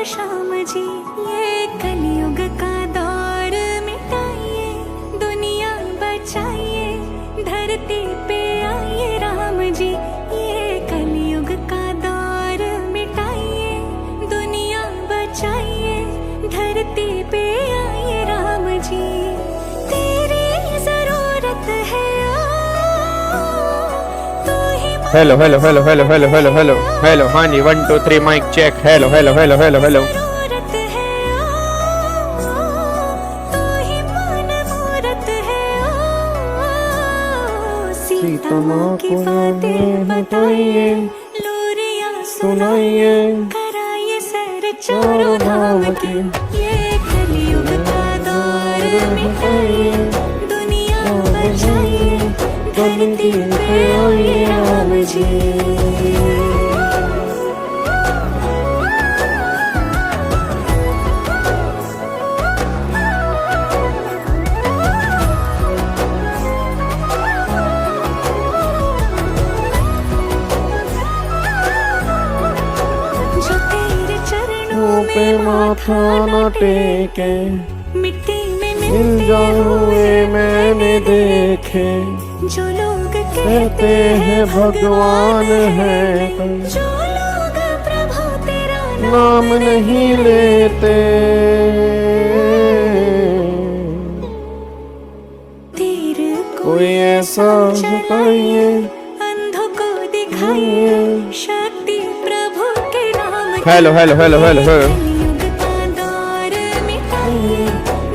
शाम जी, ये कलयुग का दौर मिटाइए, दुनिया बचाइए, धरती पे आइए राम जी, ये कलयुग का दौर मिटाइए, दुनिया बचाइए, धरती पे आइए राम जी, तेरी जरूरत है तू ही hello hello hello hello hello hello hello hello, हाँ जी 1 2 3 mike check. Hello hello hello hello hello. जरूरत है तू ही मन मूरत है सीता माँ की बातें बताइए, लोरियां सुनाइए, कराइए सैर चारों धाम की, ये कलयुग का दौर मिटाइए, दुनिया बचाइए, धरती पे आइए राम जी। जो तेरे चरणों पे माथा न टेके, मिट्टी में मिल मिलते जाए मैंने देखे, जो लोग कहते हैं भगवान है कोई, जो लोग प्रभु तेरा नाम नहीं लेते। तीर कोई ऐसा बताइए, अंधों को दिखाइए, शक्ति प्रभु के नाम की, hello hello hello hello hello. कलयुग का दौर मिटाइए,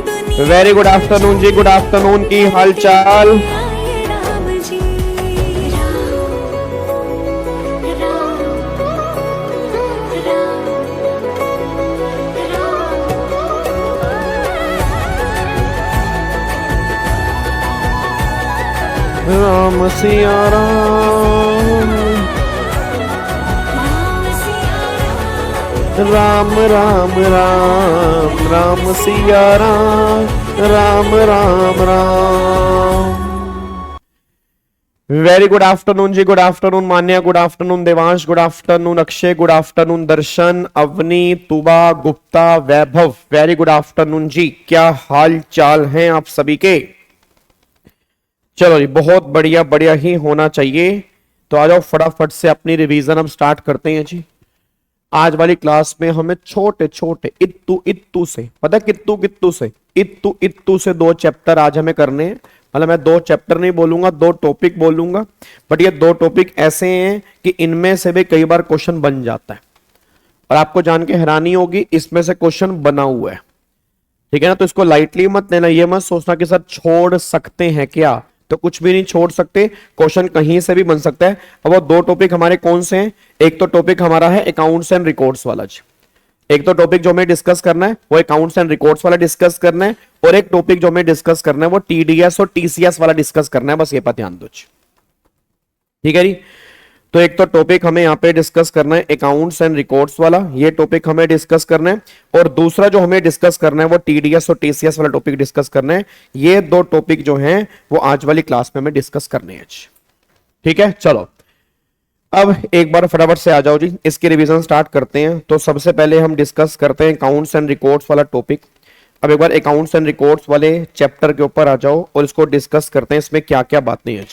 दुनिया very good afternoon ji, good afternoon, की हालचाल। आइए Ram ji, Ram Ram Ram Siya Ram, Ram Ram Ram, Ram Siya Ram, Ram Ram Ram. Very good afternoon ji, good afternoon Manya, good afternoon Devansh, good afternoon Akshay, good afternoon Darshan, Avani, Tuba, Gupta, Vaibhav, very good afternoon ji. क्या हाल चाल हैं आप सभी के? चलो जी, बहुत बढ़िया बढ़िया ही होना चाहिए। तो आ जाओ फटाफट से अपनी रिवीजन हम स्टार्ट करते हैं जी। आज वाली क्लास में हमें छोटे छोटे इत्तू इत्तू से, पता है कित्तू कित्तू से, इत्तू इत्तू से 2 चैप्टर आज हमें करने हैं। मतलब मैं 2 चैप्टर नहीं बोलूंगा, 2 टॉपिक बोलूंगा, बट ये 2 टॉपिक ऐसे हैं कि इनमें से भी कई बार क्वेश्चन बन जाता है और आपको जान के हैरानी होगी इसमें से क्वेश्चन बना हुआ है। ठीक है ना? तो इसको लाइटली मत लेना, ये मत सोचना कि सर छोड़ सकते हैं क्या, तो कुछ भी नहीं छोड़ सकते, क्वेश्चन कहीं से भी बन सकता है। अब वो 2 टॉपिक हमारे कौन से हैं? एक तो टॉपिक हमारा है अकाउंट्स एंड रिकॉर्ड्स वाला जी, एक तो टॉपिक जो हमें डिस्कस करना है वो अकाउंट्स एंड रिकॉर्ड्स वाला डिस्कस करना है, और एक टॉपिक जो हमें डिस्कस करना है वो टीडीएस और टीसीएस वाला डिस्कस करना है। बस ये पर ध्यान दो, ठीक है जी। तो एक तो टॉपिक हमें यहां पे डिस्कस करना है अकाउंट्स एंड रिकॉर्ड्स वाला, ये टॉपिक हमें डिस्कस करना है, और दूसरा जो हमें डिस्कस करना है वो टीडीएस और टीसीएस वाला टॉपिक डिस्कस करना है। ये 2 टॉपिक जो हैं वो आज वाली क्लास में हमें डिस्कस करने हैं। ठीक है, चलो अब एक बार फटाफट से आ जाओ जी, इसकी रिवीजन स्टार्ट करते हैं। तो सबसे पहले हम डिस्कस करते हैं अकाउंट्स एंड रिकॉर्ड्स वाला टॉपिक। अब एक बार अकाउंट्स एंड रिकॉर्ड्स वाले चैप्टर के ऊपर आ जाओ और इसको डिस्कस करते हैं, इसमें क्या क्या बातें हैं।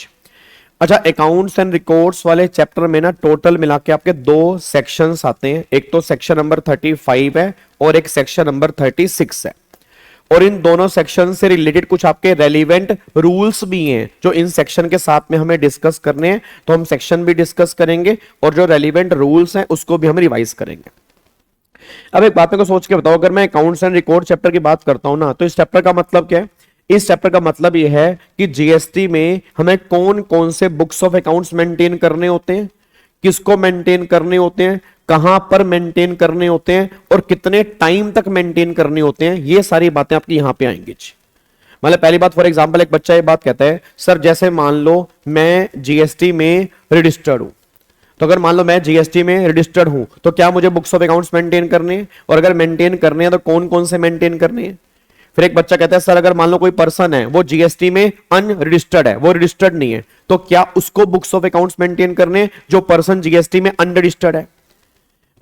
अच्छा, अकाउंट्स एंड रिकॉर्ड्स वाले चैप्टर में ना टोटल मिला के आपके 2 सेक्शंस आते हैं, एक तो सेक्शन नंबर 35 है और एक सेक्शन नंबर 36 है, और इन दोनों सेक्शन से रिलेटेड कुछ आपके रेलिवेंट रूल्स भी हैं जो इन सेक्शन के साथ में हमें डिस्कस करने हैं। तो हम सेक्शन भी डिस्कस करेंगे और जो रेलिवेंट रूल्स हैं उसको भी हम रिवाइज करेंगे। अब एक बात को सोच के बताओ, अगर मैं अकाउंट्स एंड रिकॉर्ड चैप्टर की बात करता हूं ना, तो इस चैप्टर का मतलब क्या है? इस चैप्टर का मतलब यह है कि जीएसटी में हमें कौन कौन से बुक्स ऑफ अकाउंट्स मेंटेन करने होते हैं, किसको मेंटेन करने होते हैं, कहां पर मेंटेन करने होते हैं, और कितने टाइम तक मेंटेन करने होते हैं, ये सारी बातें आपकी यहां पे आएंगी। मतलब पहली बात, फॉर एग्जांपल एक बच्चा ये बात कहता है, सर जैसे मान लो मैं जीएसटी में रजिस्टर्ड हूं, तो अगर मान लो मैं जीएसटी में रजिस्टर्ड हूं तो क्या मुझे बुक्स ऑफ अकाउंट्स मेंटेन करने हैं, और अगर मेंटेन करने हैं तो कौन कौन से मेंटेन करने हैं। फिर एक बच्चा कहता है, सर अगर मान लो कोई पर्सन है वो जीएसटी में अनरजिस्टर्ड है, वो रजिस्टर्ड नहीं है, तो क्या उसको बुक्स ऑफ अकाउंट्स मेंटेन करने जो पर्सन जीएसटी में अनरजिस्टर्ड है।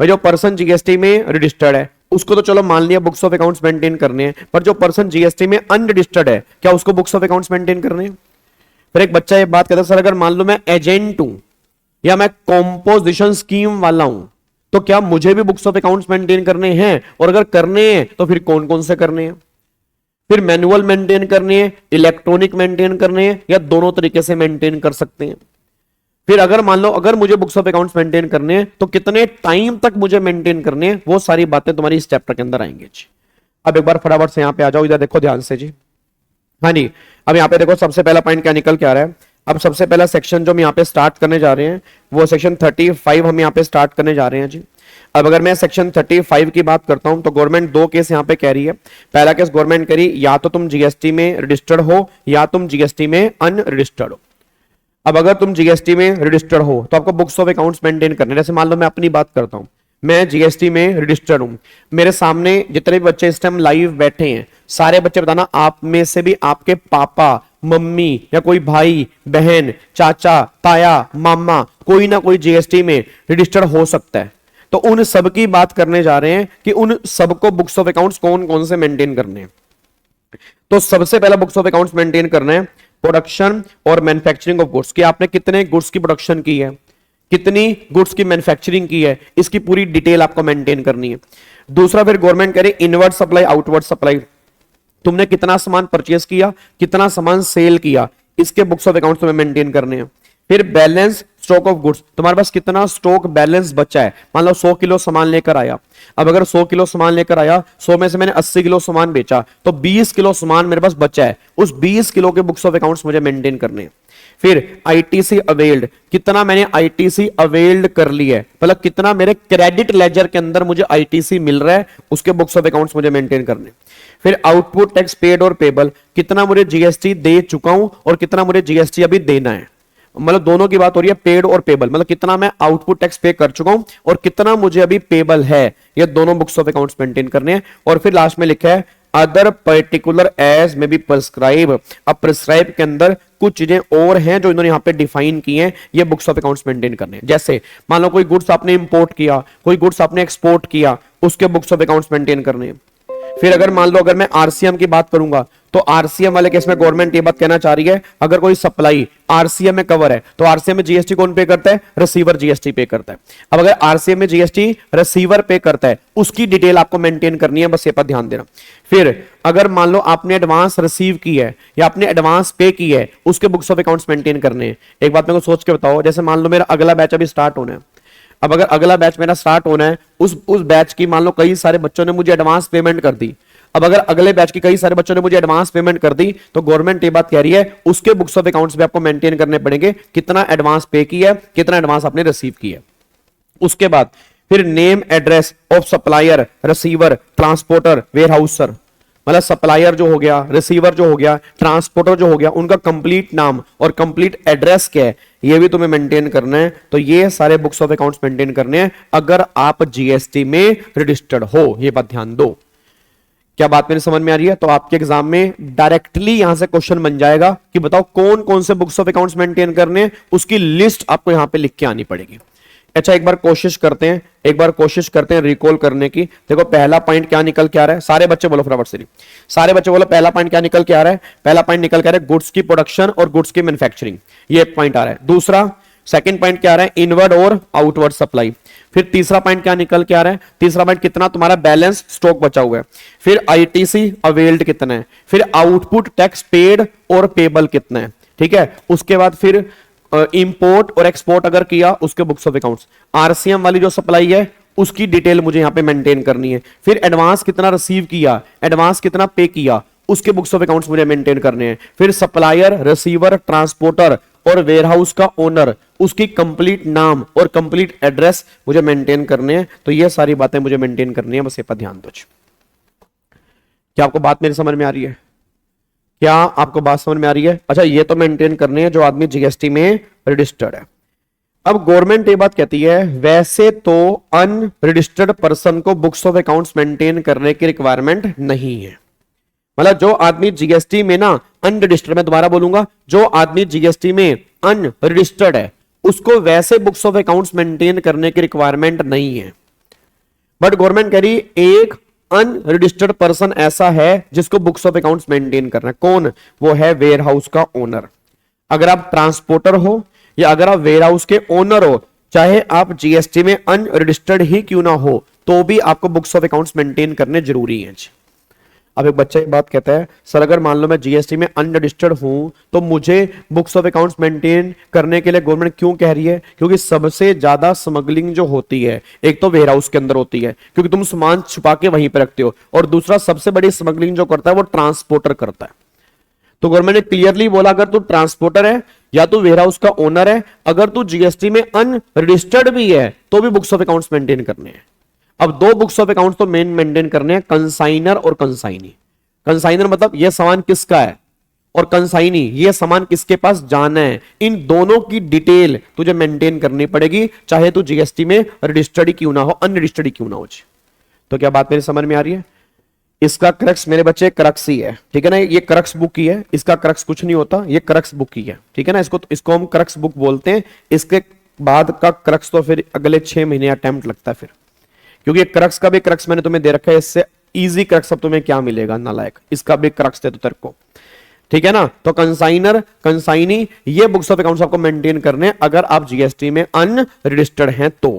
भाई जो पर्सन जीएसटी में रजिस्टर्ड है उसको तो चलो मान लिया बुक्स ऑफ अकाउंट्स मेंटेन करने हैं, पर जो पर्सन जीएसटी में अनरजिस्टर्ड है, क्या उसको बुक्स ऑफ अकाउंट्स मेंटेन करने हैं? फिर एक बच्चा ये बात कहता है, सर अगर मान लो मैं एजेंट हूं या मैं कॉम्पोजिशन स्कीम वाला हूं, तो क्या मुझे भी बुक्स ऑफ अकाउंट्स मेंटेन करने हैं? और अगर करने हैं तो फिर कौन कौन से करने हैं? फिर मैनुअल मेंटेन करने हैं, इलेक्ट्रॉनिक मेंटेन करने हैं, या दोनों तरीके से मेंटेन कर सकते हैं? फिर अगर मान लो अगर मुझे बुक्स ऑफ अकाउंट्स मेंटेन करने हैं तो कितने टाइम तक मुझे मेंटेन करने हैं? वो सारी बातें तुम्हारी इस चैप्टर के अंदर आएंगे जी। अब एक बार फटाफट से यहां पे आ जाओ, इधर देखो ध्यान से जी। हाँ जी, अब यहाँ पे देखो सबसे पहला पॉइंट क्या निकल के आ रहा है। अब सबसे पहला सेक्शन जो हम यहाँ पे स्टार्ट करने जा रहे हैं वो सेक्शन 35 हम यहाँ पे स्टार्ट करने जा रहे हैं जी। अब अगर मैं सेक्शन 35 की बात करता हूं तो गवर्नमेंट दो केस यहाँ पे कह रही है। पहला केस गवर्नमेंट कह रही या तो तुम जीएसटी में रजिस्टर्ड हो या तुम जीएसटी में अनरजिस्टर्ड हो। अब अगर तुम जीएसटी में रजिस्टर्ड हो तो आपको बुक्स ऑफ अकाउंट्स मेंटेन करने। जैसे मान लो मैं अपनी बात करता हूं, मैं जीएसटी में रजिस्टर्ड हूं, मेरे सामने जितने भी बच्चे इस टाइम लाइव बैठे हैं सारे बच्चे बताना आप में से भी आपके पापा मम्मी या कोई भाई बहन चाचा ताया मामा कोई ना कोई जीएसटी में रजिस्टर्ड हो सकता है। तो उन सब की बात करने जा रहे हैं कि उन सबको बुक्स ऑफ अकाउंट्स कौन कौन से मेंटेन करने हैं। तो सबसे पहला बुक्स ऑफ अकाउंट्स मेंटेन करना है प्रोडक्शन और मैन्युफैक्चरिंग ऑफ गुड्स, कि आपने कितने गुड्स की प्रोडक्शन की है, कितनी गुड्स की मैन्युफैक्चरिंग की है, इसकी पूरी डिटेल आपको मेंटेन करनी है। दूसरा फिर गवर्नमेंट कह रही इनवर्ड सप्लाई आउटवर्ड सप्लाई, तुमने कितना सामान परचेस किया, कितना सामान सेल किया, इसके बुक्स ऑफ अकाउंट्स तुम्हें मेंटेन करने हैं। फिर बैलेंस स्टॉक ऑफ गुड्स, तुम्हारे पास कितना स्टॉक बैलेंस बचा है। मान लो 100 किलो सामान लेकर आया, अब अगर 100 किलो सामान लेकर आया, 100 में से मैंने 80 किलो सामान बेचा तो 20 किलो सामान मेरे पास बचा है, उस 20 किलो के बुक्स ऑफ अकाउंट्स मुझे मेंटेन करने हैं। फिर आईटीसी अवेल्ड, कितना मैंने आईटीसी अवेल्ड कर लिया है, मतलब कितना मेरे क्रेडिट लेजर के अंदर मुझे आईटीसी मिल रहा है, उसके बुक्स ऑफ अकाउंट्स मुझे मेंटेन करने। फिर आउटपुट टैक्स पेड और पेबल, कितना मुझे जीएसटी दे चुका हूं और कितना मुझे जीएसटी अभी देना है, मतलब दोनों की बात हो रही है पेड और पेबल, मतलब कितना मैं आउटपुट टैक्स पे कर चुका हूं और कितना मुझे अभी पेबल है, ये दोनों बुक्स ऑफ अकाउंट्स मेंटेन करने हैं। और फिर लास्ट में लिखा है अदर पर्टिकुलर एज में बी प्रिस्क्राइब, अब प्रिस्क्राइब के अंदर कुछ चीजें और हैं जो इन्होंने यहां पे डिफाइन की हैं, ये बुक्स ऑफ अकाउंट्स मेंटेन करने हैं। जैसे मान लो कोई गुड्स आपने इंपोर्ट किया, कोई गुड्स आपने एक्सपोर्ट किया, उसके बुक्स ऑफ अकाउंट्स मेंटेन करने हैं। फिर अगर मान लो अगर मैं आरसीएम की बात करूंगा तो आरसीएम वाले केस में गवर्नमेंट ये बात कहना चाह रही है अगर कोई सप्लाई आरसीएम में कवर है तो आरसीएम में जीएसटी कौन पे करता है? रिसीवर जीएसटी पे करता है। अब अगर आरसीएम में जीएसटी रिसीवर पे करता है उसकी डिटेल आपको मेंटेन करनी है, बस ये पर ध्यान देना। फिर अगर मान लो आपने एडवांस रिसीव की है या आपने एडवांस पे की है, उसके बुक्स ऑफ अकाउंट्स मेंटेन करने हैं। एक बात मेरे को सोच के बताओ, जैसे मान लो मेरा अगला बैच अभी स्टार्ट होना है, अब अगर अगला बैच मेरा स्टार्ट होना है, उस बैच की मान लो कई सारे बच्चों ने मुझे एडवांस पेमेंट कर दी, अब अगर अगले बैच की कई सारे बच्चों ने मुझे एडवांस पेमेंट कर दी तो गवर्नमेंट ये बात कह रही है उसके बुक्स ऑफ अकाउंट्स भी आपको मेंटेन करने पड़ेंगे, कितना एडवांस पे किया है, कितना एडवांस आपने रिसीव किया है। उसके बाद फिर name address of supplier, receiver, transporter, warehouser, मतलब सप्लायर जो हो गया, रिसीवर जो हो गया, ट्रांसपोर्टर जो हो गया, उनका कंप्लीट नाम और कंप्लीट एड्रेस क्या है ये भी तुम्हें मेंटेन करना है। तो ये सारे बुक्स ऑफ अकाउंट्स मेंटेन करने हैं अगर आप जीएसटी में रजिस्टर्ड हो, ये बात ध्यान दो। क्या बात मेरी समझ में आ रही है? तो आपके एग्जाम में डायरेक्टली यहां से क्वेश्चन बन जाएगा कि बताओ कौन कौन से बुक्स ऑफ अकाउंट्स मेंटेन करने, उसकी लिस्ट आपको यहां पे लिख के आनी पड़ेगी। अच्छा एक बार कोशिश करते हैं रिकॉल करने की। देखो पहला पॉइंट क्या निकल के आ रहा है, सारे बच्चे बोलो फटाफट से, सारे बच्चे बोलो पहला पॉइंट क्या निकल के आ रहा है। पहला पॉइंट निकल के आ रहा है गुड्स की प्रोडक्शन और गुड्स की मैन्युफैक्चरिंग, ये एक पॉइंट आ रहा है। दूसरा सेकंड पॉइंट क्या आ रहा है, इनवर्ड और आउटवर्ड सप्लाई। फिर तीसरा पॉइंट क्या निकल के आ रहा है, तीसरा पॉइंट कितना तुम्हारा बैलेंस स्टॉक बचा हुआ है। फिर आईटीसी अवेल्ड कितना है, फिर आउटपुट टैक्स पेड और पेबल कितना है, ठीक है। उसके बाद फिर इंपोर्ट और एक्सपोर्ट अगर किया उसके बुक्स ऑफ अकाउंट्स, आरसीएम वाली जो सप्लाई है उसकी डिटेल मुझे यहां पे मेंटेन करनी है। फिर एडवांस कितना रिसीव किया, एडवांस कितना पे किया, उसके बुक्स ऑफ अकाउंट्स मुझे मेंटेन करने हैं। फिर सप्लायर, रिसीवर, ट्रांसपोर्टर और वेयरहाउस का ओनर, उसकी कंप्लीट नाम और कंप्लीट एड्रेस मुझे मेंटेन करने हैं। तो ये सारी बातें मुझे मेंटेन करनी है, बस ये पर ध्यान दो। क्या आपको बात मेरी समझ में आ रही है? क्या आपको बात समझ में आ रही है? अच्छा ये तो मेंटेन करने हैं जो आदमी जीएसटी में रजिस्टर्ड है। अब गवर्नमेंट ये बात कहती है वैसे तो अनरजिस्टर्ड पर्सन को बुक्स ऑफ अकाउंट्स मेंटेन करने की रिक्वायरमेंट नहीं है। मतलब जो आदमी जीएसटी में ना अनरजिस्टर्ड, मैं दोबारा बोलूंगा, जो आदमी जीएसटी में अनरजिस्टर्ड है उसको वैसे बुक्स ऑफ अकाउंट्स मेंटेन करने की रिक्वायरमेंट नहीं है। बट गवर्नमेंट कह रही है एक अनरजिस्टर्ड पर्सन ऐसा है जिसको बुक्स ऑफ अकाउंट्स मेंटेन करना है। कौन? वो है वेयर हाउस का ओनर। अगर आप ट्रांसपोर्टर हो या अगर आप वेयर हाउस के ओनर हो, चाहे आप जीएसटी में अनरजिस्टर्ड ही क्यों ना हो, तो भी आपको बुक्स ऑफ अकाउंट्स मेंटेन करने जरूरी है। अब एक बच्चा एक बात कहता है, सर अगर मान लो मैं जीएसटी में अनरजिस्टर्ड हूं तो मुझे बुक्स ऑफ अकाउंट्स मेंटेन करने के लिए गवर्नमेंट क्यों कह रही है? क्योंकि सबसे ज्यादा स्मगलिंग जो होती है एक तो वेयर हाउस के अंदर होती है, क्योंकि तुम सामान छुपा के वहीं पे रखते हो, और दूसरा सबसे बड़ी स्मगलिंग जो करता है वो ट्रांसपोर्टर करता है। तो गवर्नमेंट ने क्लियरली बोला अगर तू ट्रांसपोर्टर है या तू वेयर हाउस का ओनर है, अगर तू जीएसटी में अनरजिस्टर्ड भी है तो भी बुक्स ऑफ अकाउंट्स मेंटेन करने हैं। अब दो बुक्स ऑफ अकाउंट्स तो मेंटेन करने हैं, कंसाइनर और कंसाइनी। कंसाइनर मतलब यह सामान किसका है, और कंसाइनी ये सामान किसके पास जाना है। इन दोनों की डिटेल तुझे मेंटेन करनी पड़ेगी, चाहे तू जीएसटी में रजिस्टर्ड क्यों ना हो, अनरजिस्टर्ड क्यों ना हो। तो क्या बात मेरी समझ में आ रही है? इसका क्रक्स मेरे बच्चे क्रक्स ही है, ठीक है ना। ये क्रक्स बुक ही है, इसका क्रक्स कुछ नहीं होता, ये क्रक्स बुक ही है, ठीक है ना। इसको हम क्रक्स बुक बोलते हैं। इसके बाद का क्रक्स तो फिर अगले 6 महीने अटेम्प्ट लगता है फिर, क्योंकि क्रक्स का भी क्रक्स मैंने तुम्हें दे रखा है। इससे इजी क्रक्स अब तुम्हें क्या मिलेगा नालायक, इसका भी क्रक्स दे तो तेरे को, ठीक है ना। तो कंसाइनर कंसाइनी ये बुक्स ऑफ अकाउंट्स आपको मेंटेन करने अगर आप जीएसटी में अनरजिस्टर्ड हैं तो।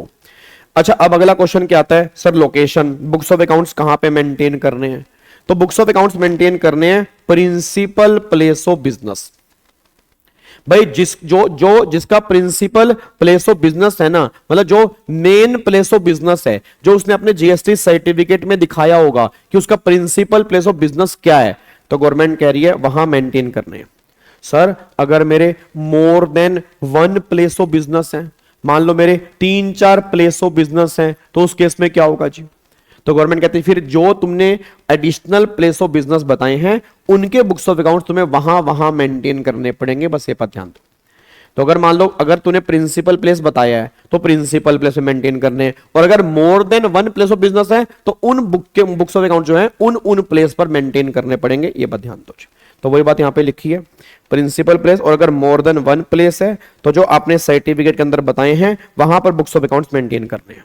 अच्छा, अब अगला क्वेश्चन क्या आता है, sir location books of accounts कहां पे मेंटेन करने हैं? तो बुक्स ऑफ अकाउंट्स मेंटेन करने हैं प्रिंसिपल प्लेस ऑफ बिजनेस। भाई जिसका प्रिंसिपल प्लेस ऑफ बिजनेस है ना, मतलब जो मेन प्लेस ऑफ बिजनेस है, जो उसने अपने जीएसटी सर्टिफिकेट में दिखाया होगा कि उसका प्रिंसिपल प्लेस ऑफ बिजनेस क्या है, तो गवर्नमेंट कह रही है वहां मेंटेन करने हैं। सर अगर मेरे more than 1 place of business है, मान लो मेरे 3-4 प्लेस ऑफ बिजनेस हैं, तो उस केस में क्या होगा जी? तो गवर्नमेंट कहती है फिर जो तुमने एडिशनल प्लेस ऑफ बिजनेस बताए हैं उनके बुक्स ऑफ अकाउंट्स तुम्हें वहां मेंटेन करने पड़ेंगे, बस ये पर ध्यान दो। तो अगर मान लो अगर तूने प्रिंसिपल प्लेस बताया है तो प्रिंसिपल प्लेस में मेंटेन करने हैं, और अगर more than 1 place of business है तो उन बुक्स ऑफ अकाउंट जो है उन प्लेस पर मेंटेन करने पड़ेंगे, ये बात ध्यान दो। तो वही बात यहां पे लिखी है, प्रिंसिपल प्लेस, और अगर मोर देन 1 प्लेस है तो जो आपने सर्टिफिकेट के अंदर बताए हैं वहां पर बुक्स ऑफ अकाउंट्स मेंटेन करने हैं।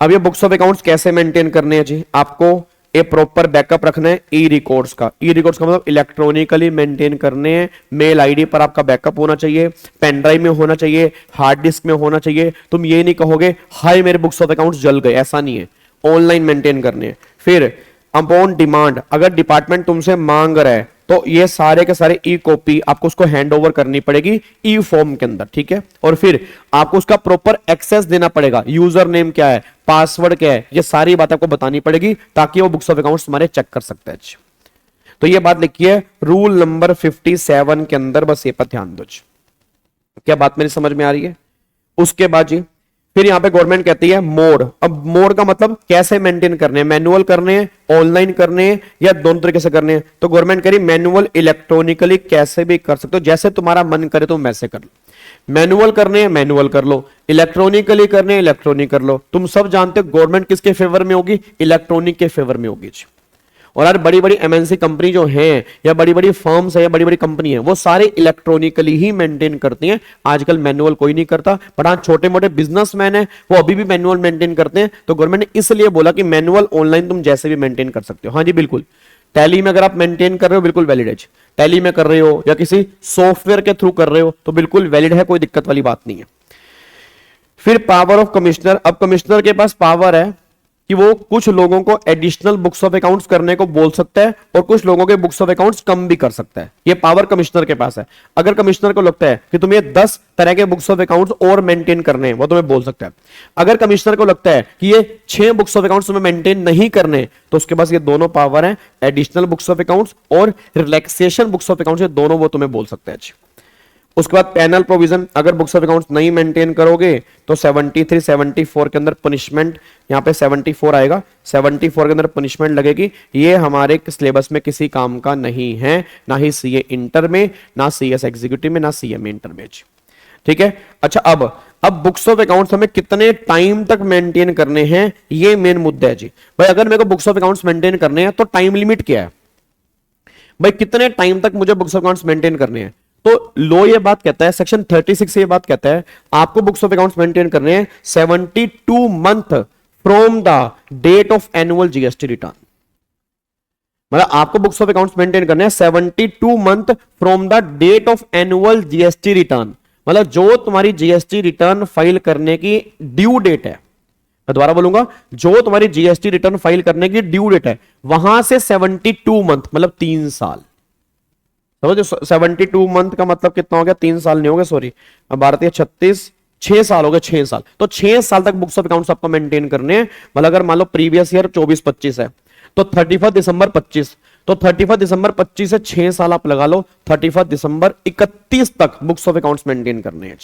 अब ये बुक्स ऑफ अकाउंट्स कैसे मेंटेन करने हैं जी? आपको एक प्रॉपर बैकअप रखना है ई रिकॉर्ड्स का। ई रिकॉर्ड्स का मतलब इलेक्ट्रॉनिकली मेंटेन करने हैं। मेल आईडी पर आपका बैकअप होना चाहिए, पेन ड्राइव में होना चाहिए, हार्ड डिस्क में होना चाहिए। तुम ये नहीं कहोगे हाय मेरे बुक्स ऑफ अकाउंट्स जल गए, ऐसा नहीं है। ऑनलाइन मेंटेन करने हैं। फिर अपॉन डिमांड अगर डिपार्टमेंट तुमसे मांग रहा है तो ये सारे के सारे ई कॉपी आपको उसको हैंड ओवर करनी पड़ेगी ई फॉर्म के अंदर, ठीक है। और फिर आपको उसका प्रॉपर एक्सेस देना पड़ेगा, यूजर नेम क्या है, पासवर्ड क्या है, ये सारी बात आपको बतानी पड़ेगी ताकि वो बुक्स ऑफ अकाउंट्स हमारे चेक कर सकते हैं। तो ये बात लिखी है रूल नंबर 57 के अंदर, बस ये पर ध्यान दो। क्या बात मेरी समझ में आ रही है? उसके बाद जी फिर यहां पे गवर्नमेंट कहती है मोड। अब मोड का मतलब कैसे मेंटेन करने हैं, मैनुअल करने हैं, ऑनलाइन करने हैं, या दोनों तरीके से करने हैं। तो गवर्नमेंट कह रही मैनुअल इलेक्ट्रॉनिकली कैसे भी कर सकते हो, जैसे तुम्हारा मन करे तुम वैसे कर लो। मैनुअल करने हैं मैनुअल कर लो, इलेक्ट्रॉनिकली करने हैं इलेक्ट्रॉनिक कर लो। तुम सब जानते हो गवर्नमेंट किसके फेवर में होगी? इलेक्ट्रॉनिक के फेवर में होगी। और यार बड़ी बड़ी एमएनसी कंपनी जो हैं या बड़ी बड़ी फर्म्स है या बड़ी बड़ी कंपनी है वो सारे इलेक्ट्रॉनिकली ही मेंटेन करती हैं। आजकल मैनुअल कोई नहीं करता, पर हाँ छोटे मोटे बिजनेसमैन है वो अभी भी मैनुअल मेंटेन करते हैं। तो गवर्नमेंट ने इसलिए बोला कि मैनुअल ऑनलाइन तुम जैसे भी मेंटेन कर सकते हो। हाँ जी बिल्कुल, टैली में अगर आप मेंटेन कर रहे हो बिल्कुल वैलिड है। टैली में कर रहे हो या किसी सॉफ्टवेयर के थ्रू कर रहे हो तो बिल्कुल वैलिड है, कोई दिक्कत वाली बात नहीं है। फिर पावर ऑफ कमिश्नर। अब कमिश्नर के पास पावर है कि वो कुछ लोगों को एडिशनल बुक्स ऑफ अकाउंट्स करने को बोल सकता है और कुछ लोगों के बुक्स ऑफ अकाउंट्स कम भी कर सकता है। ये पावर कमिश्नर के पास है। अगर कमिश्नर को लगता है कि तुम्हें 10 तरह के बुक्स ऑफ अकाउंट्स और मेंटेन करने हैं वो तुम्हें बोल सकता है। अगर कमिश्नर को लगता है कि ये 6 बुक्स ऑफ अकाउंट्स तुम्हें मेंटेन नहीं करने तो उसके पास ये दोनों पावर है, एडिशनल बुक्स ऑफ अकाउंट्स और रिलैक्सेशन बुक्स ऑफ अकाउंट्स, दोनों वो तुम्हें बोल सकता है। उसके बाद पैनल प्रोविजन, अगर बुक्स ऑफ अकाउंट्स नहीं मेंटेन करोगे तो 73 74 के अंदर पनिशमेंट, यहां पे 74 आएगा, 74 के अंदर पनिशमेंट लगेगी। ये हमारे सिलेबस में किसी काम का नहीं है, ना ही सीए इंटर में, ना सीएस एग्जीक्यूटिव में, ना सीए में इंटर में। ठीक है। अच्छा अब बुक्स ऑफ अकाउंट्स हमें कितने टाइम तक मेंटेन करने हैं ये मेन मुद्दा है जी। भाई अगर मेरे को बुक्स ऑफ अकाउंट्स मेंटेन करने हैं तो टाइम लिमिट क्या है? भाई कितने टाइम तक मुझे बुक्स ऑफ अकाउंट्स मेंटेन करने हैं? तो लो ये बात कहता है, सेक्शन 36 ये बात कहता है आपको बुक्स ऑफ अकाउंट्स मेंटेन करने हैं 72 month from the date of annual GST return. मतलब आपको बुक्स ऑफ अकाउंट्स मेंटेन करने हैं 72 month from the date of annual GST return. मतलब जो तुम्हारी जीएसटी रिटर्न फाइल करने की ड्यू डेट है, मैं दोबारा बोलूंगा, जो तुम्हारी जीएसटी रिटर्न फाइल करने की ड्यू डेट है वहां से 72 मंथ मतलब 3 साल। समझो 72 मंथ का मतलब कितना हो गया, 3 साल नहीं हो गया, सॉरी, भारतीय 36, 6 साल हो गए, 6 साल। तो 6 साल तक बुक्स ऑफ अकाउंट्स आपको मेंटेन करने हैं। मतलब अगर मान लो प्रीवियस ईयर 24-25 है तो 31 दिसंबर 25, तो 31 दिसंबर 25 से 6 साल आप लगा लो, 31 दिसंबर 31 तक बुक्स ऑफ अकाउंट्स मेंटेन करने हैं।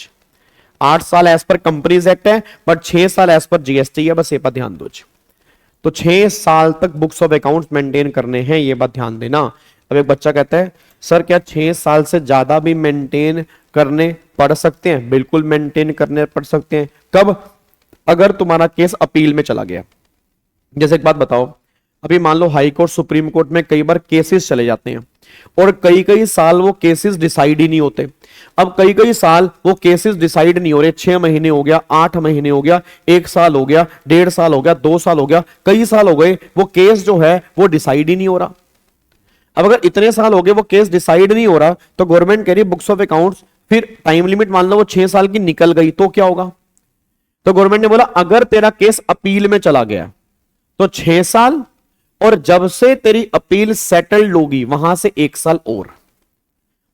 8 साल एज पर कंपनीज एक्ट है, बट 6 साल एज पर जीएसटी है, बस ये बात ध्यान दो। तो 6 साल तक बुक्स ऑफ अकाउंट्स मेंटेन करने हैं, ये बात ध्यान देना। अब एक बच्चा कहता है सर क्या 6 साल से ज्यादा भी मेंटेन करने पड़ सकते हैं? बिल्कुल मेंटेन करने पड़ सकते हैं। कब? अगर तुम्हारा केस अपील में चला गया। जैसे एक बात बताओ, अभी मान लो हाई कोर्ट, सुप्रीम कोर्ट में कई बार केसेस चले जाते हैं और कई कई साल वो केसेस डिसाइड ही नहीं होते। अब कई कई साल वो केसेस डिसाइड नहीं हो रहे, 6 महीने हो गया, 8 महीने हो गया, 1 साल हो गया, 1.5 साल हो गया, 2 साल हो गया, कई साल हो गए, वो केस जो है वो डिसाइड ही नहीं हो रहा। अब अगर इतने साल हो गए वो केस डिसाइड नहीं हो रहा, तो गवर्नमेंट कह रही है बुक्स ऑफ अकाउंट्स, फिर टाइम लिमिट मान लो वो 6 साल की निकल गई तो क्या होगा? तो गवर्नमेंट ने बोला अगर तेरा केस अपील में चला गया तो 6 साल, और जब से तेरी अपील सेटल्ड होगी वहां से 1 साल और।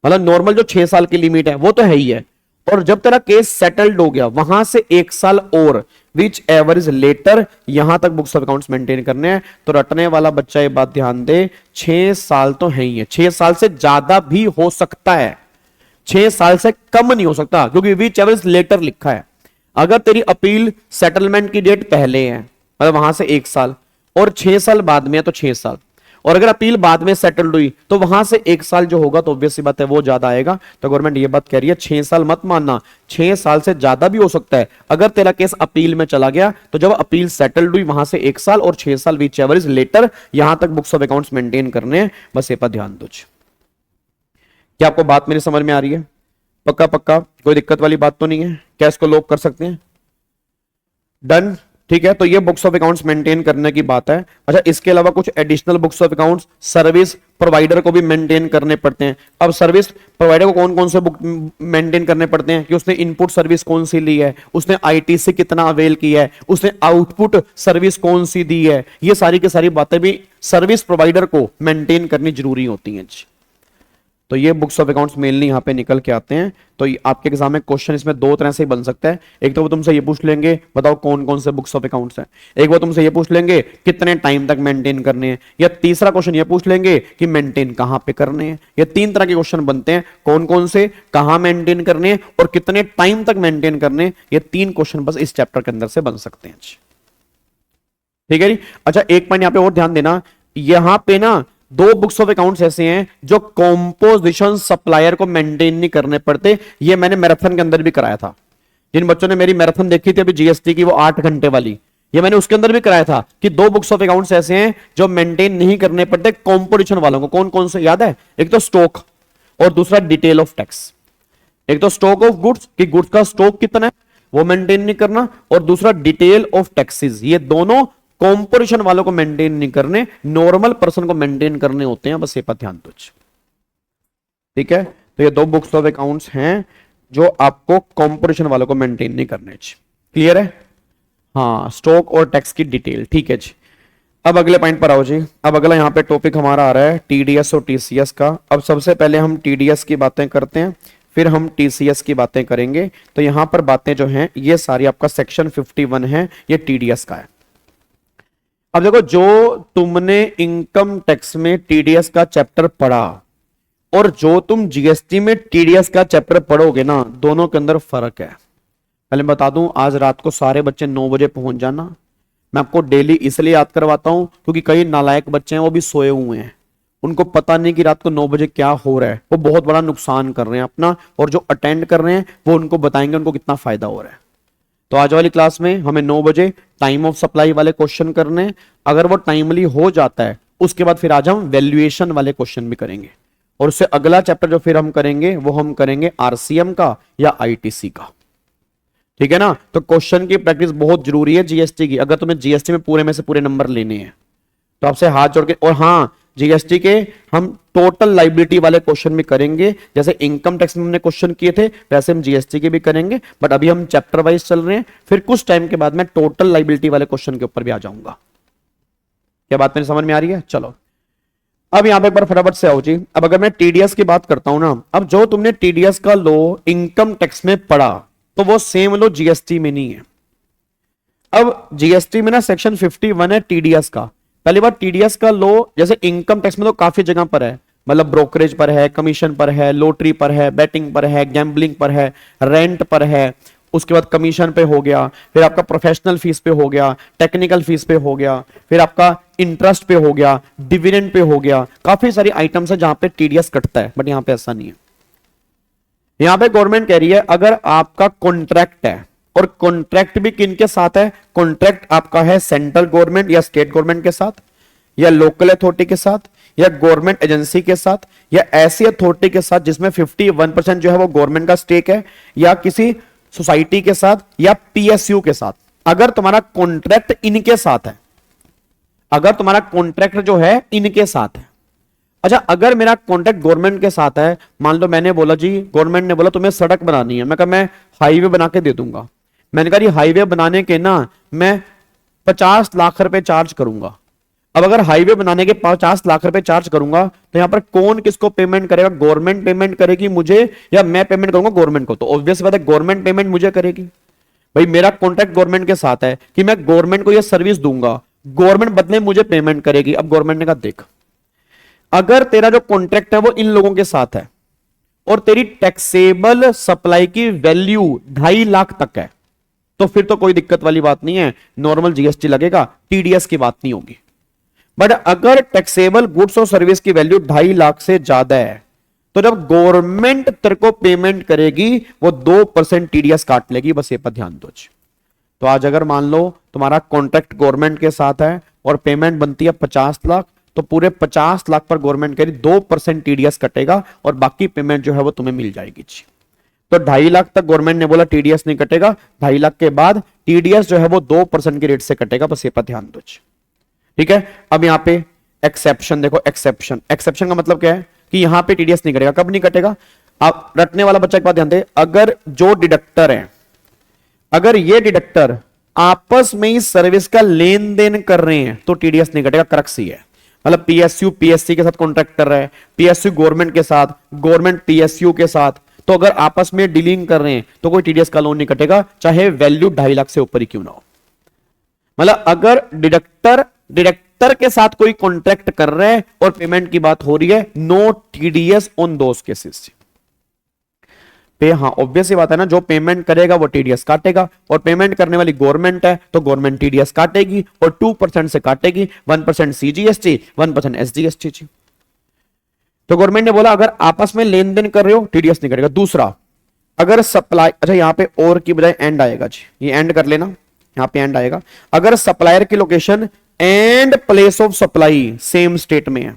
मतलब नॉर्मल जो 6 साल की लिमिट है वो तो है ही है, और जब तेरा केस सेटल्ड हो गया वहां से 1 साल और, विच एवर इज लेटर, यहां तक बुक्स ऑफ अकाउंट्स मेंटेन करने हैं। तो रटने वाला बच्चा ये बात ध्यान दे, 6 साल तो है ही है, 6 साल से ज्यादा भी हो सकता है, 6 साल से कम नहीं हो सकता, क्योंकि विच एवर इज लेटर लिखा है। अगर तेरी अपील सेटलमेंट की डेट पहले है मतलब वहां से 1 साल, और 6 साल बाद में है तो 6 साल, और अगर अपील बाद में सेटल्ड हुई तो वहां से 1 साल जो होगा तो ऑब्वियस सी बात है वो ज्यादा आएगा। तो गवर्नमेंट ये बात कह रही है 6 साल मत मानना, 6 साल से ज्यादा भी हो सकता है। अगर तेरा केस अपील में चला गया तो जब अपील सेटल्ड हुई वहां से 1 साल और 6 साल विच एवर इज लेटर, यहां तक बुक्स ऑफ अकाउंट्स मेंटेन करने हैं, बस ये पर ध्यान दो। क्या आपको बात मेरी समझ में आ रही है? पक्का पक्का, कोई दिक्कत वाली बात तो नहीं है? क्या इसको लॉक कर सकते हैं? डन, ठीक है। तो ये बुक्स ऑफ अकाउंट्स मेंटेन करने की बात है। अच्छा, इसके अलावा कुछ additional books of accounts service provider को भी मेंटेन करने पड़ते हैं। अब सर्विस प्रोवाइडर को कौन कौन से बुक मेंटेन करने पड़ते हैं कि उसने इनपुट सर्विस कौन सी ली है, उसने आईटीसी कितना अवेल किया है, उसने आउटपुट सर्विस कौन सी दी है, ये सारी की सारी बातें भी सर्विस प्रोवाइडर को मेंटेन करनी जरूरी होती हैं। तो ये बुक्स ऑफ अकाउंट्स मेनली यहां पे निकल के आते हैं। तो आपके एग्जाम में क्वेश्चन इसमें 2 तरह से बन सकता है। एक तो वो तुमसे ये पूछ लेंगे बताओ कौन कौन से बुक्स ऑफ अकाउंट्स हैं, एक वो तुमसे ये पूछ लेंगे कितने टाइम तक मेंटेन करने हैं, या तीसरा क्वेश्चन ये पूछ लेंगे कि मेंटेन कहां पे करने हैं। ये 3 तरह के क्वेश्चन बनते हैं, कौन कौन से, कहां मेंटेन करने हैं और कितने टाइम तक मेंटेन करने हैं। ये 3 क्वेश्चन बस इस चैप्टर के अंदर से बन सकते हैं। ठीक है जी। अच्छा, एक पॉइंट यहां पे और ध्यान देना, यहां पे ना 2 बुक्स ऑफ अकाउंट्स ऐसे हैं जो कॉम्पोजिशन सप्लायर को मेंटेन नहीं करने पड़ते। ये मैंने मैराथन के अंदर भी कराया था। जिन बच्चों ने मेरी मैराथन देखी थी अभी जीएसटी की, वो 8 घंटे वाली, ये मैंने उसके अंदर भी कराया था कि 2 बुक्स ऑफ अकाउंट्स ऐसे हैं जो मेंटेन नहीं करने पड़ते कॉम्पोजिशन वालों को। कौन कौन से याद है? एक तो स्टॉक और दूसरा डिटेल ऑफ टैक्स। एक तो स्टॉक ऑफ गुड्स कि गुड्स का स्टॉक कितना है वो मेंटेन नहीं करना, और दूसरा डिटेल ऑफ टैक्सेस। ये दोनों कॉम्पोजिशन वालों को मेंटेन नहीं करने, नॉर्मल पर्सन को मेंटेन करने होते हैं। बस ये पर ध्यान दो। ठीक है, तो ये 2 बुक्स ऑफ अकाउंट्स हैं जो आपको कॉम्पोजिशन वालों को मेंटेन नहीं करने। क्लियर है? हाँ, स्टॉक और टैक्स की डिटेल। ठीक है जी। अब अगले पॉइंट पर आओ जी। अब अगला यहाँ पे टॉपिक हमारा आ रहा है टीडीएस और टीसीएस का। अब सबसे पहले हम टीडीएस की बातें करते हैं, फिर हम टीसीएस की बातें करेंगे। तो यहां पर बातें जो हैं ये सारी आपका सेक्शन 51 है, ये टीडीएस का है। अब देखो, जो तुमने इनकम टैक्स में टीडीएस का चैप्टर पढ़ा और जो तुम जीएसटी में टीडीएस का चैप्टर पढ़ोगे ना, दोनों के अंदर फर्क है। पहले बता दूं, आज रात को सारे बच्चे 9 बजे पहुंच जाना। मैं आपको डेली इसलिए याद करवाता हूं क्योंकि कई नालायक बच्चे हैं वो भी सोए हुए हैं, उनको पता नहीं कि रात को 9 बजे क्या हो रहा है, वो बहुत बड़ा नुकसान कर रहे हैं अपना, और जो अटेंड कर रहे हैं वो उनको बताएंगे उनको कितना फायदा हो रहा है। तो आज वाली क्लास में हमें 9 बजे टाइम ऑफ सप्लाई वाले क्वेश्चन करने हैं। अगर वो टाइमली हो जाता है उसके बाद फिर आज हम वैल्यूएशन वाले क्वेश्चन भी करेंगे, और उससे अगला चैप्टर जो फिर हम करेंगे वो हम करेंगे आरसीएम का या आईटीसी का। ठीक है ना। तो क्वेश्चन की प्रैक्टिस बहुत जरूरी है जीएसटी की, अगर तुम्हें जीएसटी में पूरे में से पूरे नंबर लेने हैं तो आपसे हाथ जोड़ के। और हाँ, जीएसटी के हम टोटल लाइबिलिटी वाले क्वेश्चन भी करेंगे, जैसे इनकम टैक्स में हमने क्वेश्चन किए थे वैसे हम जीएसटी के भी करेंगे, बट अभी हम चैप्टर वाइज चल रहे हैं। फिर कुछ टाइम के बाद मैं टोटल लाइबिलिटी वाले क्वेश्चन के ऊपर भी आ जाऊंगा। क्या बात मेरी समझ में आ रही है? चलो अब यहां पे एक बार फटाफट से आओ जी। अब अगर मैं टीडीएस की बात करता हूं ना, अब जो तुमने टीडीएस का लो इनकम टैक्स में पढ़ा तो वो सेम लो जीएसटी में नहीं है। अब जीएसटी में ना सेक्शन 51 है टीडीएस का। पहली बात, टीडीएस का लो जैसे इनकम टैक्स में तो काफी जगह पर है, मतलब ब्रोकरेज पर है, कमीशन पर है, लॉटरी पर है, बैटिंग पर है, गैम्बलिंग पर है, रेंट पर है, उसके बाद कमीशन पे हो गया, फिर आपका प्रोफेशनल फीस पे हो गया, टेक्निकल फीस पे हो गया, फिर आपका इंटरेस्ट पे हो गया, डिविडेंड पे हो गया। काफी सारी आइटम्स है जहां पे टीडीएस कटता है, बट यहां पे ऐसा नहीं है। यहां पे गवर्नमेंट कह रही है अगर आपका कॉन्ट्रैक्ट है, और कॉन्ट्रैक्ट भी किनके साथ है? कॉन्ट्रैक्ट आपका है सेंट्रल गवर्नमेंट या स्टेट गवर्नमेंट के साथ, या लोकल अथॉरिटी के साथ, या गवर्नमेंट एजेंसी के साथ, या ऐसी अथॉरिटी के साथ जिसमें 51% जो है वो गवर्नमेंट का स्टेक है, या किसी सोसाइटी के साथ, या पीएसयू के साथ। अगर तुम्हारा कॉन्ट्रैक्ट इनके साथ है, अगर तुम्हारा कॉन्ट्रैक्ट जो है इनके साथ है। अच्छा, अगर मेरा कॉन्ट्रैक्ट गवर्नमेंट के साथ है, मान लो मैंने बोला जी, गवर्नमेंट ने बोला तुम्हें सड़क बनानी है, मैं कहा मैं हाईवे बना के दे दूंगा। मैंने कहा ये हाईवे बनाने के ना मैं 50 लाख रुपए चार्ज करूंगा। अब अगर हाईवे बनाने के 50 लाख रुपए चार्ज करूंगा तो यहां पर कौन किसको पेमेंट करेगा? गवर्नमेंट पेमेंट करेगी मुझे, या मैं पेमेंट करूंगा गवर्नमेंट को? तो ऑब्वियस बात है गवर्नमेंट पेमेंट मुझे करेगी। भाई मेरा कॉन्ट्रैक्ट गवर्नमेंट के साथ है कि मैं गवर्नमेंट को यह सर्विस दूंगा, गवर्नमेंट बदले मुझे पेमेंट करेगी। अब गवर्नमेंट ने कहा देख, अगर तेरा जो कॉन्ट्रैक्ट है वो इन लोगों के साथ है और तेरी टैक्सेबल सप्लाई की वैल्यू 2.5 लाख तक है, तो फिर तो कोई दिक्कत वाली बात नहीं है, नॉर्मल जीएसटी लगेगा, टीडीएस की बात नहीं होगी। बट अगर टैक्सेबल गुड्स और सर्विस की वैल्यू 2.5 लाख से ज्यादा है, तो जब गवर्नमेंट तेरे को पेमेंट करेगी वो 2% टीडीएस काट लेगी। बस ये पर ध्यान दो। तो आज अगर मान लो तुम्हारा कॉन्ट्रैक्ट गवर्नमेंट के साथ है और पेमेंट बनती है 50 लाख, तो पूरे 50 लाख पर गवर्नमेंट कह रही 2% टीडीएस कटेगा और बाकी पेमेंट जो है वो तुम्हें मिल जाएगी। तो 2.5 लाख तक गवर्नमेंट ने बोला टीडीएस नहीं कटेगा, 2.5 लाख के बाद टीडीएस जो है वो 2% के रेट से कटेगा। बस ये पर ध्यान दो। ठीक है, अब यहां पे एक्सेप्शन देखो। एक्सेप्शन का मतलब क्या है कि यहां पे टीडीएस नहीं कटेगा। कब नहीं कटेगा? आप रटने वाला बच्चा एक बात ध्यान दे, अगर जो डिडक्टर है, अगर ये डिडक्टर आपस में ही सर्विस का लेन देन कर रहे हैं तो टीडीएस नहीं कटेगा। क्रक्स ही है, मतलब पीएसयू पीएससी के साथ कॉन्ट्रैक्ट कर रहा है, पीएसयू गवर्नमेंट के साथ, गवर्नमेंट पीएसयू के साथ, तो अगर आपस में डीलिंग कर रहे हैं तो कोई टीडीएस का लोन नहीं कटेगा, चाहे वैल्यू 2.5 लाख से ऊपर ही क्यों ना हो। मतलब अगर डिडक्टर के साथ कोई कॉन्ट्रैक्ट कर रहा है और पेमेंट की बात हो रही है, no TDS on those cases पे। हाँ ऑब्वियस ही बात है ना, जो पेमेंट करेगा वो टीडीएस काटेगा, और पेमेंट करने वाली गवर्नमेंट है तो गवर्नमेंट टीडीएस काटेगी और 2% से काटेगी, 1% सीजीएसटी, 1% एसजीएसटी। तो गवर्नमेंट ने बोला अगर आपस में लेन देन कर रहे हो टीडीएस नहीं करेगा। दूसरा, अगर सप्लाई, अच्छा यहां पे और की बजाय एंड आएगा जी, ये एंड कर लेना, यहां पे एंड आएगा। अगर सप्लायर की location and place of supply same state में है,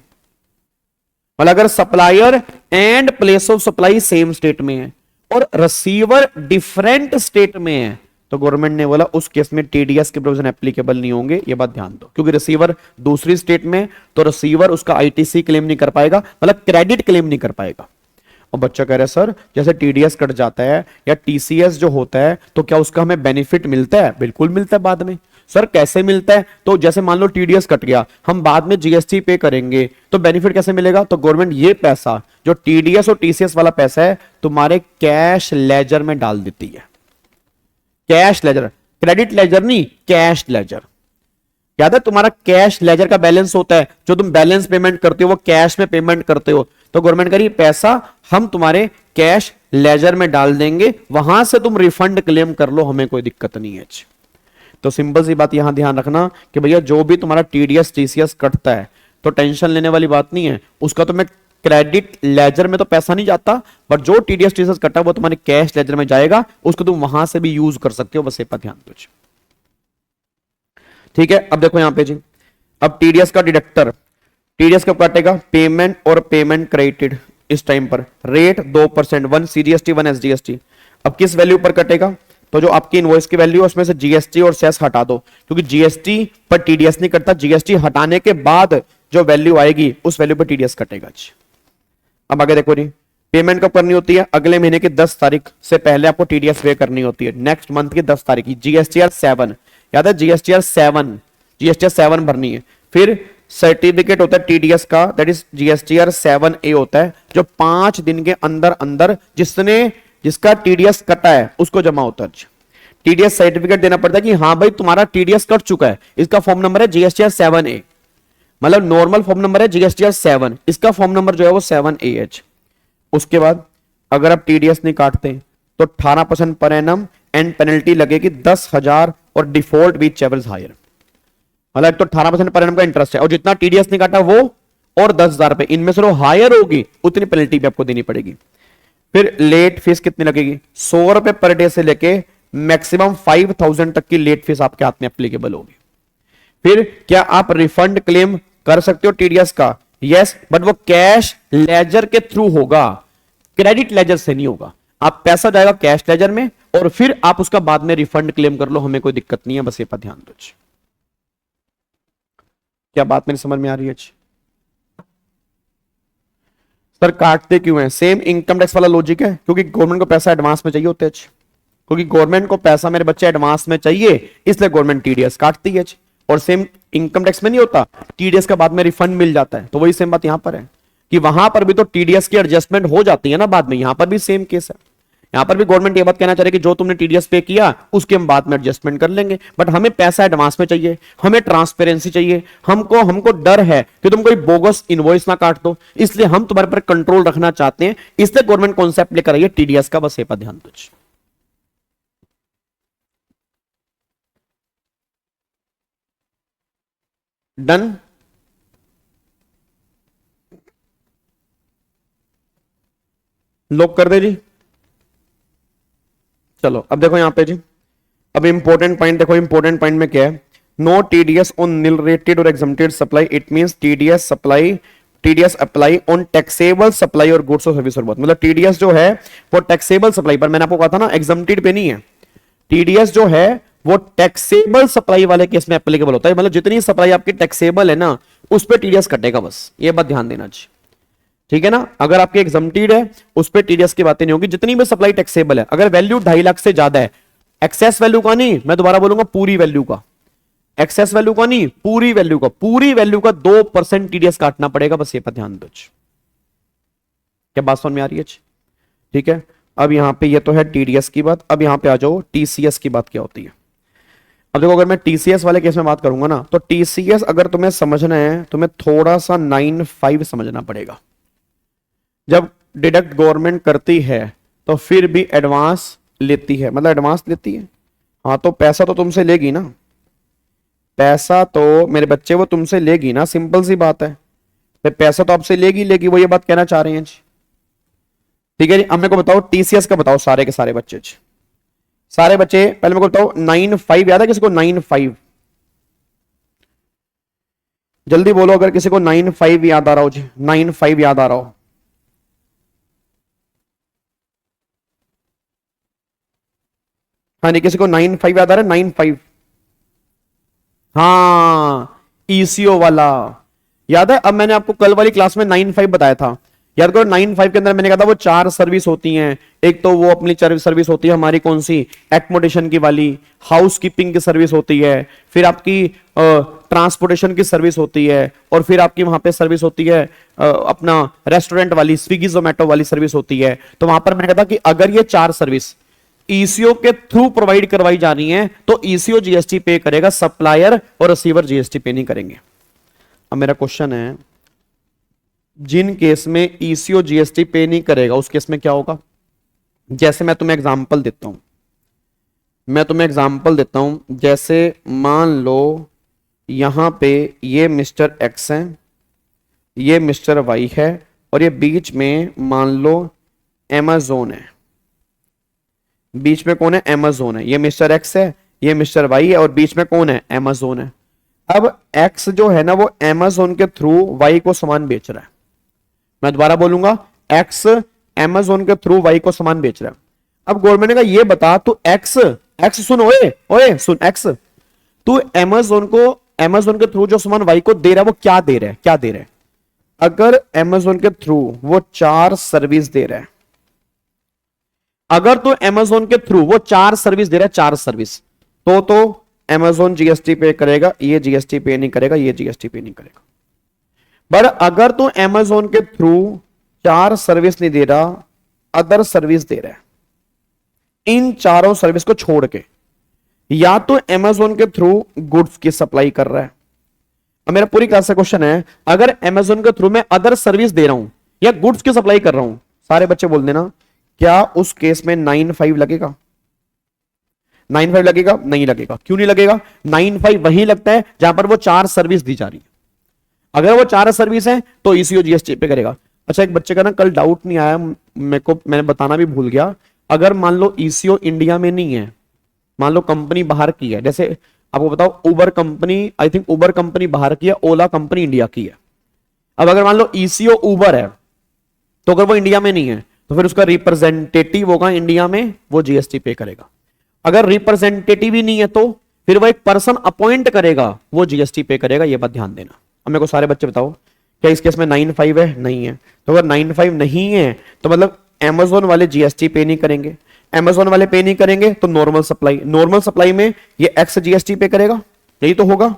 मतलब अगर supplier and place of supply same state में है और रिसीवर डिफरेंट स्टेट में है, तो गवर्नमेंट ने बोला उस केस में टीडीएस के प्रोविजन एप्लीकेबल नहीं होंगे। ये बात ध्यान दो, क्योंकि रिसीवर दूसरी स्टेट में, तो रिसीवर उसका आईटीसी क्लेम नहीं कर पाएगा, मतलब क्रेडिट क्लेम नहीं कर पाएगा। और बच्चा कह रहा है सर जैसे टीडीएस कट जाता है या टीसीएस जो होता है तो क्या उसका हमें बेनिफिट मिलता है? बिल्कुल मिलता है बाद में। सर कैसे मिलता है? तो जैसे मान लो टीडीएस कट गया, हम बाद में जीएसटी पे करेंगे तो बेनिफिट कैसे मिलेगा? तो गवर्नमेंट ये पैसा जो टीडीएस और टीसीएस वाला पैसा है तुम्हारे कैश लेजर में डाल देती है। कैश लेजर, क्रेडिट लेजर नहीं, कैश लेजर। याद है तुम्हारा कैश लेजर का बैलेंस होता है, जो तुम बैलेंस पेमेंट करते हो वो कैश में पेमेंट करते हो, तो गवर्नमेंट कह रही पैसा हम तुम्हारे कैश लेजर में डाल देंगे, वहां से तुम रिफंड क्लेम कर लो, हमें कोई दिक्कत नहीं है। तो सिंपल सी बात यहां ध्यान रखना कि भैया जो भी तुम्हारा टीडीएस टीसीएस कटता है तो टेंशन लेने वाली बात नहीं है, उसका तुम्हें क्रेडिट लेजर में तो पैसा नहीं जाता, बट जो टीडीएस टीसीएस कटा वो तुम्हारे कैश लेजर में जाएगा, उसको तुम वहां से भी यूज कर सकते हो। बस ये पर ध्यान दो। ठीक है, अब देखो यहां पे जी, अब टीडीएस का डिडक्टर, टीडीएस कब काटेगा? पेमेंट और पेमेंट क्रेडिटेड इस टाइम पर, रेट 2%, 1 सीजीएसटी 1 एसजीएसटी। अब किस वैल्यू पर कटेगा? तो जो आपकी इनवॉइस की वैल्यू है उसमें से जीएसटी और सेस हटा दो, क्योंकि जीएसटी पर टीडीएस नहीं कटता, जीएसटी हटाने के बाद जो वैल्यू आएगी उस वैल्यू पर टीडीएस कटेगा। अब आगे देखो जी, पेमेंट कब करनी होती है? अगले महीने की 10 तारीख से पहले आपको टीडीएस पे करनी होती है, नेक्स्ट मंथ की 10 तारीख की। जीएसटीआर 7, याद है जीएसटीआर 7, जीएसटीआर 7 भरनी है। फिर सर्टिफिकेट होता है टीडीएस का, दैट इज जीएसटीआर 7A होता है, जो 5 दिन के अंदर अंदर जिसका टीडीएस कटा है उसको जमा होता है। टीडीएस सर्टिफिकेट देना पड़ता है कि हाँ भाई तुम्हारा टीडीएस कट चुका है, इसका फॉर्म नंबर है जीएसटीआर 7A, मतलब नॉर्मल फॉर्म नंबर है जीएसटीआर 7, इसका फॉर्म नंबर जो है वो 7AH। उसके बाद अगर आप टीडीएस नहीं काटते तो 18% पर एनम एंड पेनल्टी लगेगी 10,000 और डिफॉल्ट विच एवर्स हायर, मतलब तो 18% पर एनम का इंटरेस्ट है, और जितना टीडीएस नहीं काटा वो और 10,000 रुपए, इनमें से जो हायर होगी उतनी पेनल्टी भी आपको देनी पड़ेगी। फिर लेट फीस कितनी लगेगी? 100 रुपए पर डे से लेके मैक्सिमम 5,000 तक की लेट फीस आपके हाथ में एप्लीकेबल होगी। फिर क्या आप रिफंड क्लेम कर सकते हो टीडीएस का? यस, बट वो कैश लेजर के थ्रू होगा, क्रेडिट लेजर से नहीं होगा। आप पैसा जाएगा कैश लेजर में और फिर आप उसका बाद में रिफंड क्लेम कर लो, हमें कोई दिक्कत नहीं है, बस ये पर ध्यान दो। क्या बात मेरी समझ में आ रही है? सर काटते क्यों हैं? सेम इनकम टैक्स वाला लॉजिक है, क्योंकि गवर्नमेंट को पैसा एडवांस में चाहिए होते हैं, क्योंकि गवर्नमेंट को पैसा मेरे बच्चे एडवांस में चाहिए, इसलिए गवर्नमेंट टीडीएस काटती है। और सेम इनकम टैक्स में नहीं होता, टीडीएस का बाद में रिफंड मिल जाता है, तो वही सेम बात यहां पर है कि वहां पर भी तो टीडीएस की एडजस्टमेंट हो जाती है ना बाद में, यहां पर भी सेम केस है। यहां पर भी गवर्नमेंट ये बात कहना चाह रही है कि जो तुमने टीडीएस पे किया उसके हम बाद में एडजस्टमेंट कर लेंगे, बट हमें पैसा एडवांस में चाहिए, हमें ट्रांसपेरेंसी चाहिए, हमको डर है कि तुम कोई बोगस इनवॉइस ना काट दो, इसलिए हम तुम्हारे पर कंट्रोल रखना चाहते हैं, इसलिए गवर्नमेंट कॉन्सेप्ट लेकर आई है टीडीएस का, बस ये पर ध्यान दो। डन? लॉक कर दे जी। चलो अब देखो यहां पे जी, अब इंपॉर्टेंट पॉइंट देखो, इंपॉर्टेंट पॉइंट में क्या है? No TDS on nil rated और exempted supply, it means TDS apply on taxable supply और गुड्स और सर्विस और बहुत, मतलब टीडीएस जो है वो टैक्सेबल सप्लाई पर, मैंने आपको कहा था ना एग्जम्प्टेड पे नहीं है। टीडीएस जो है वो टैक्सेबल सप्लाई वाले केस में एप्लीकेबल होता है, मतलब जितनी सप्लाई आपकी टैक्सेबल है ना उस पर टीडीएस कटेगा, बस ये बात ध्यान देना चाहिए, ठीक है ना। अगर आपके एग्जम्प्टेड है उस पर टीडीएस की बातें नहीं होगी, जितनी भी सप्लाई टैक्सेबल है। अगर वैल्यू 2.5 लाख से ज्यादा है, एक्सेस वैल्यू का नहीं, मैं दोबारा बोलूंगा पूरी वैल्यू का, एक्सेस वैल्यू का नहीं पूरी वैल्यू का, पूरी वैल्यू का 2% टीडीएस काटना पड़ेगा, बस ये पर ध्यान दो। क्या बात समझ में आ रही है? ठीक है। अब यहां पे ये तो है टीडीएस की बात, अब यहां पे आ जाओ टीसीएस की बात क्या होती है। अब देखो अगर मैं टीसीएस वाले केस में बात करूंगा ना, तो टीसीएस अगर तुम्हें समझना है तुम्हें थोड़ा सा 9(5) समझना पड़ेगा। जब डिडक्ट गवर्नमेंट करती है तो फिर भी एडवांस लेती है, मतलब एडवांस लेती है, हाँ तो पैसा तो तुमसे लेगी ना, पैसा तो मेरे बच्चे वो तुमसे लेगी ना, सिंपल सी बात है, पैसा तो आपसे लेगी, वो ये बात कहना चाह रहे हैं जी। ठीक है जी। अब मेरे को बताओ टीसीएस का बताओ, सारे के सारे बच्चे जी, सारे बच्चे पहले मेरे को बताओ 9(5) याद है किसी को? 9(5) जल्दी बोलो अगर किसी को 9(5) याद आ रहा हो जी, 9(5) याद आ रहा हो। हाँ नहीं, किसी को 9(5) याद आ रहा है? 9(5) हाँ ईसीओ वाला याद है। अब मैंने आपको कल वाली क्लास में 9(5) बताया था, याद करो। 9(5) के अंदर मैंने कहा था वो 4 सर्विस होती हैं, एक तो वो अपनी सर्विस होती है हमारी कौन सी, एकोमोडेशन की वाली, हाउस कीपिंग की सर्विस होती है, फिर आपकी ट्रांसपोर्टेशन की सर्विस होती है, और फिर आपकी वहां पे सर्विस होती है अपना रेस्टोरेंट वाली, स्विगी जोमेटो वाली सर्विस होती है। तो वहां पर मैंने कहा था कि अगर ये 4 सर्विस ईसीओ के थ्रू प्रोवाइड करवाई जा रही है तो ईसीओ जीएसटी पे करेगा, सप्लायर और रिसीवर जीएसटी पे नहीं करेंगे। अब मेरा क्वेश्चन है, जिन केस में ईसीओ जीएसटी पे नहीं करेगा उस केस में क्या होगा? जैसे मैं तुम्हें एग्जांपल देता हूं, जैसे मान लो यहां पे ये मिस्टर एक्स है, ये मिस्टर वाई है, और ये बीच में मान लो अमेज़न है, बीच में कौन है? अमेज़न है। ये मिस्टर एक्स है, ये मिस्टर वाई है, और बीच में कौन है? अमेज़न है। अब एक्स जो है ना वो अमेज़न के थ्रू वाई को सामान बेच रहा है, मैं दोबारा बोलूंगा, एक्स अमेज़न के थ्रू वाई को सामान बेच रहा है। अब गवर्नमेंट ने कहा ये बता तू एक्स एक्स सुन, ओए ओए सुन, एक्स तू अमेजोन के थ्रू जो सामान वाई को दे रहा है वो क्या दे रहा है, क्या दे रहा है? अगर अमेजोन के थ्रू वो 4 सर्विस दे रहा है, अगर तो अमेजोन के थ्रू वो 4 सर्विस दे रहा है, 4 सर्विस, तो अमेजोन जीएसटी पे करेगा, ये जीएसटी पे नहीं करेगा, ये जीएसटी पे नहीं करेगा। पर अगर तो अमेजोन के थ्रू 4 सर्विस नहीं दे रहा, अदर सर्विस दे रहा है, इन चारों सर्विस को छोड़ के, या तो अमेजोन के थ्रू गुड्स की सप्लाई कर रहा है। अब मेरा पूरी क्लास का क्वेश्चन है, अगर अमेजोन के थ्रू मैं अदर सर्विस दे रहा हूं या गुड्स की सप्लाई कर रहा हूं, सारे बच्चे बोल देना, क्या उस केस में 95 लगेगा? 95 लगेगा? नहीं लगेगा। क्यों नहीं लगेगा? 95 वहीं लगता है जहां पर वो 4 सर्विस दी जा रही है। अगर वो 4 सर्विस है तो ईसीओ जीएसटी पे करेगा। अच्छा, एक बच्चे का ना कल डाउट नहीं आया मेरे को, मैंने बताना भी भूल गया। अगर मान लो ईसीओ इंडिया में नहीं है, मान लो कंपनी बाहर की है, जैसे आपको बताओ Uber company, I think Uber company बाहर की है, ओला कंपनी इंडिया की है। अब अगर मान लो ईसीओ उबर है, तो अगर वो इंडिया में नहीं है तो फिर उसका रिप्रेजेंटेटिव होगा इंडिया में, वो जीएसटी पे करेगा। अगर रिप्रेजेंटेटिव ही नहीं है तो फिर वो एक पर्सन अपॉइंट करेगा, वो जीएसटी पे करेगा। ये बात ध्यान देना। अब मेरे को सारे बच्चे बताओ, क्या इस केस में 95 है? नहीं है। तो अगर 95 नहीं है तो मतलब अमेजोन वाले जीएसटी पे नहीं करेंगे। अमेजोन वाले पे नहीं करेंगे तो नॉर्मल सप्लाई में ये एक्स जीएसटी पे करेगा, यही तो होगा।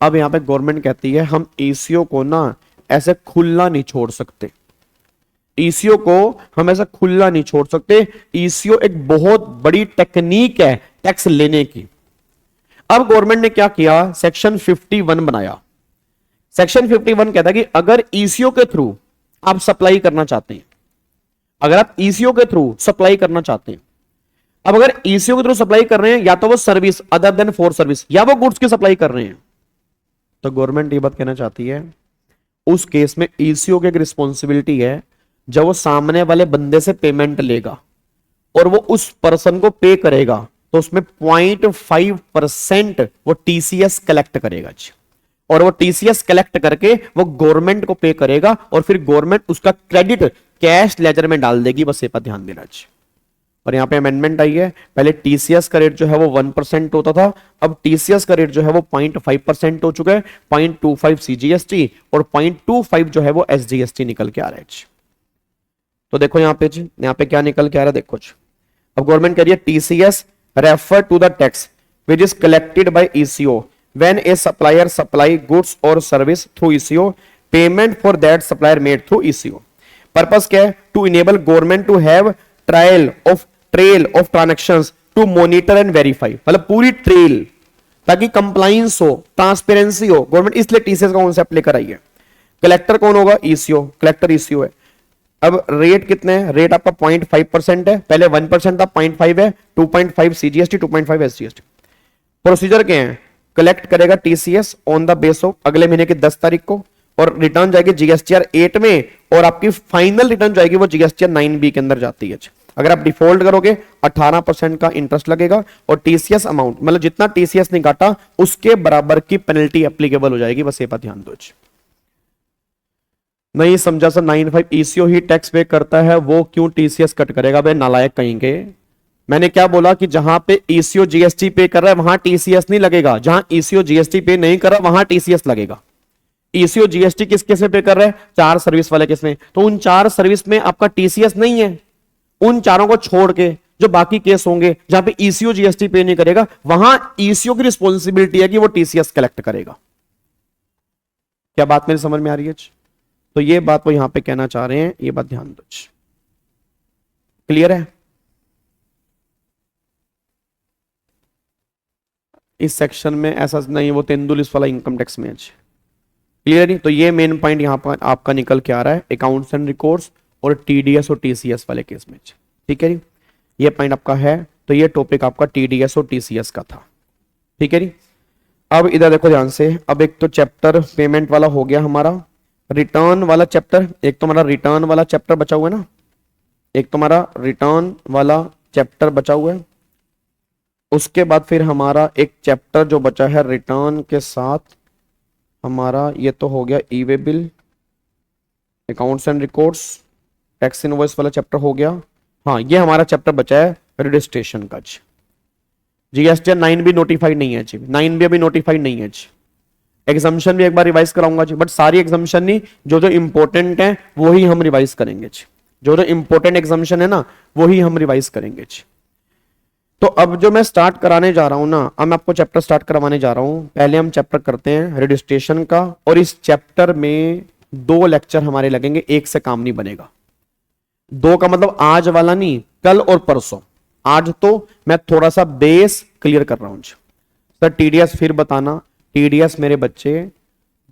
अब यहां पे गवर्नमेंट कहती है हम ईसीओ को ना ऐसे खुला नहीं छोड़ सकते, ईसीओ को हम ऐसा खुला नहीं छोड़ सकते। ईसीओ एक बहुत बड़ी टेक्निक है टैक्स लेने की। अब गवर्नमेंट ने क्या किया, सेक्शन 51 बनाया। सेक्शन 51 कहता है कि अगर ईसीओ के थ्रू आप सप्लाई करना चाहते हैं, अगर आप ईसीओ के थ्रू सप्लाई करना चाहते हैं, अब अगर ईसीओ के थ्रू सप्लाई कर रहे हैं, या तो वो सर्विस अदर देन 4 सर्विस, या वो गुड्स की सप्लाई कर रहे हैं, तो गवर्नमेंट ये बात कहना चाहती है उस केस में ईसीओ की एक रिस्पॉन्सिबिलिटी है, जब वो सामने वाले बंदे से पेमेंट लेगा और वो उस पर्सन को पे करेगा, तो उसमें 0.5% वो टीसीएस कलेक्ट करेगा जी। और वो टीसीएस कलेक्ट करके वो गवर्नमेंट को पे करेगा और फिर गवर्नमेंट उसका क्रेडिट कैश लेजर में डाल देगी। बस ये पर ध्यान देना जी। और यहां पे अमेंडमेंट आई है, पहले टीसीएस का रेट जो है वो 1% होता था, अब टीसीएस का रेट जो है वो 0.5% हो चुका है। 0.25 सीजीएसटी और 0.25 जो है वो एसजीएसटी निकल के आ रहा है जी। तो देखो यहाँ पे क्या निकल के आ रहा है, देखो जी। अब गवर्नमेंट कह रही है TCS refer to the tax which is collected by ECO when a supplier supply goods और service through ECO, payment for that supplier made through ECO. Purpose क्या है, to enable government to have trial of transactions to monitor and verify, मतलब पूरी trail, ताकि compliance हो, transparency हो। Government इसलिए TCS का कॉन्सेप्ट लेकर आई है। कलेक्टर कौन होगा? ईसीओ, कलेक्टर ईसीओ है। अब रेट कितने हैं? रेट आपका 0.5% है, पहले 1% था, 0.5 है, 2.5 सीजीएसटी, 2.5 एसजीएसटी। प्रोसीजर क्या है? कलेक्ट करेगा TCS on the base of अगले महीने की 10 तारीख को, और रिटर्न जाएगी जीएसटीआर 8 में, और आपकी फाइनल रिटर्न जाएगी वो जीएसटीआर 9B के अंदर जाती है। अगर आप डिफॉल्ट करोगे 18% का इंटरेस्ट लगेगा, और टीसीएस अमाउंट मतलब जितना टीसीएस नहीं काटा उसके बराबर की पेनल्टी एप्लीकेबल हो जाएगी। बस ये बात ध्यान दो। नहीं समझा सर, 95 ईसीओ ही टैक्स पे करता है, वो क्यों टीसीएस कट करेगा? बे नालायक कहेंगे, मैंने क्या बोला कि जहां पे ईसीओ जीएसटी पे कर रहा है वहां टीसीएस नहीं लगेगा, जहां ईसीओ जीएसटी पे नहीं कर रहा वहां टीसीएस लगेगा। ईसीओ जीएसटी किस केस में पे कर रहा है? 4 सर्विस वाले केस में, तो उन 4 सर्विस में आपका टीसीएस नहीं है। उन चारों को छोड़ के जो बाकी केस होंगे जहां पे ईसीओ जीएसटी पे नहीं करेगा, वहां ईसीओ की रिस्पॉन्सिबिलिटी है कि वो टीसीएस कलेक्ट करेगा। क्या बात मेरी समझ में आ रही है? तो ये बात वो यहां पे कहना चाह रहे हैं, ये बात ध्यान दो। क्लियर है? इस सेक्शन में ऐसा नहीं, वो तेंदुलिस वाला इनकम टैक्स में है। क्लियर नहीं? तो ये मेन पॉइंट यहां पर आपका निकल के आ रहा है, अकाउंट्स एंड रिकॉर्ड्स और टीडीएस और टीसीएस वाले केस में। ठीक है जी, ये पॉइंट आपका है। तो ये टॉपिक आपका टीडीएस और टीसीएस का था। ठीक है जी। अब इधर देखो ध्यान से, अब एक तो चैप्टर पेमेंट वाला हो गया हमारा, रिटर्न वाला चैप्टर, एक तो हमारा रिटर्न वाला चैप्टर बचा हुआ है ना, एक तो हमारा रिटर्न वाला चैप्टर बचा हुआ है। उसके बाद फिर हमारा एक चैप्टर जो बचा है रिटर्न के साथ हमारा, ये तो हो गया e way bill, accounts and records, tax invoice वाला चैप्टर हो गया। हाँ, ये हमारा चैप्टर बचा है रजिस्ट्रेशन का। जीएसटी 9 भी नोटिफाइड नहीं है जी, 9 भी अभी नोटिफाइड नहीं है जी। एग्जाम्शन भी एक बार रिवाइज कराऊंगा जी, बट सारी एग्जाम्शन नहीं, जो जो इंपॉर्टेंट है वो ही हम रिवाइज करेंगे जी, जो जो इंपॉर्टेंट एग्जाम्शन है ना वो ही हम रिवाइज करेंगे जी। तो अब जो मैं स्टार्ट कराने जा रहा हूं ना, अब मैं आपको चैप्टर स्टार्ट करवाने जा रहा हूं। पहले हम चैप्टर करते हैं रजिस्ट्रेशन का, और इस चैप्टर में 2 लेक्चर हमारे लगेंगे, एक से काम नहीं बनेगा। 2 का मतलब आज वाला नहीं, कल और परसों। आज तो मैं थोड़ा सा बेस क्लियर कर रहा हूं जी। सर टीडीएस फिर बताना, टीडीएस मेरे बच्चे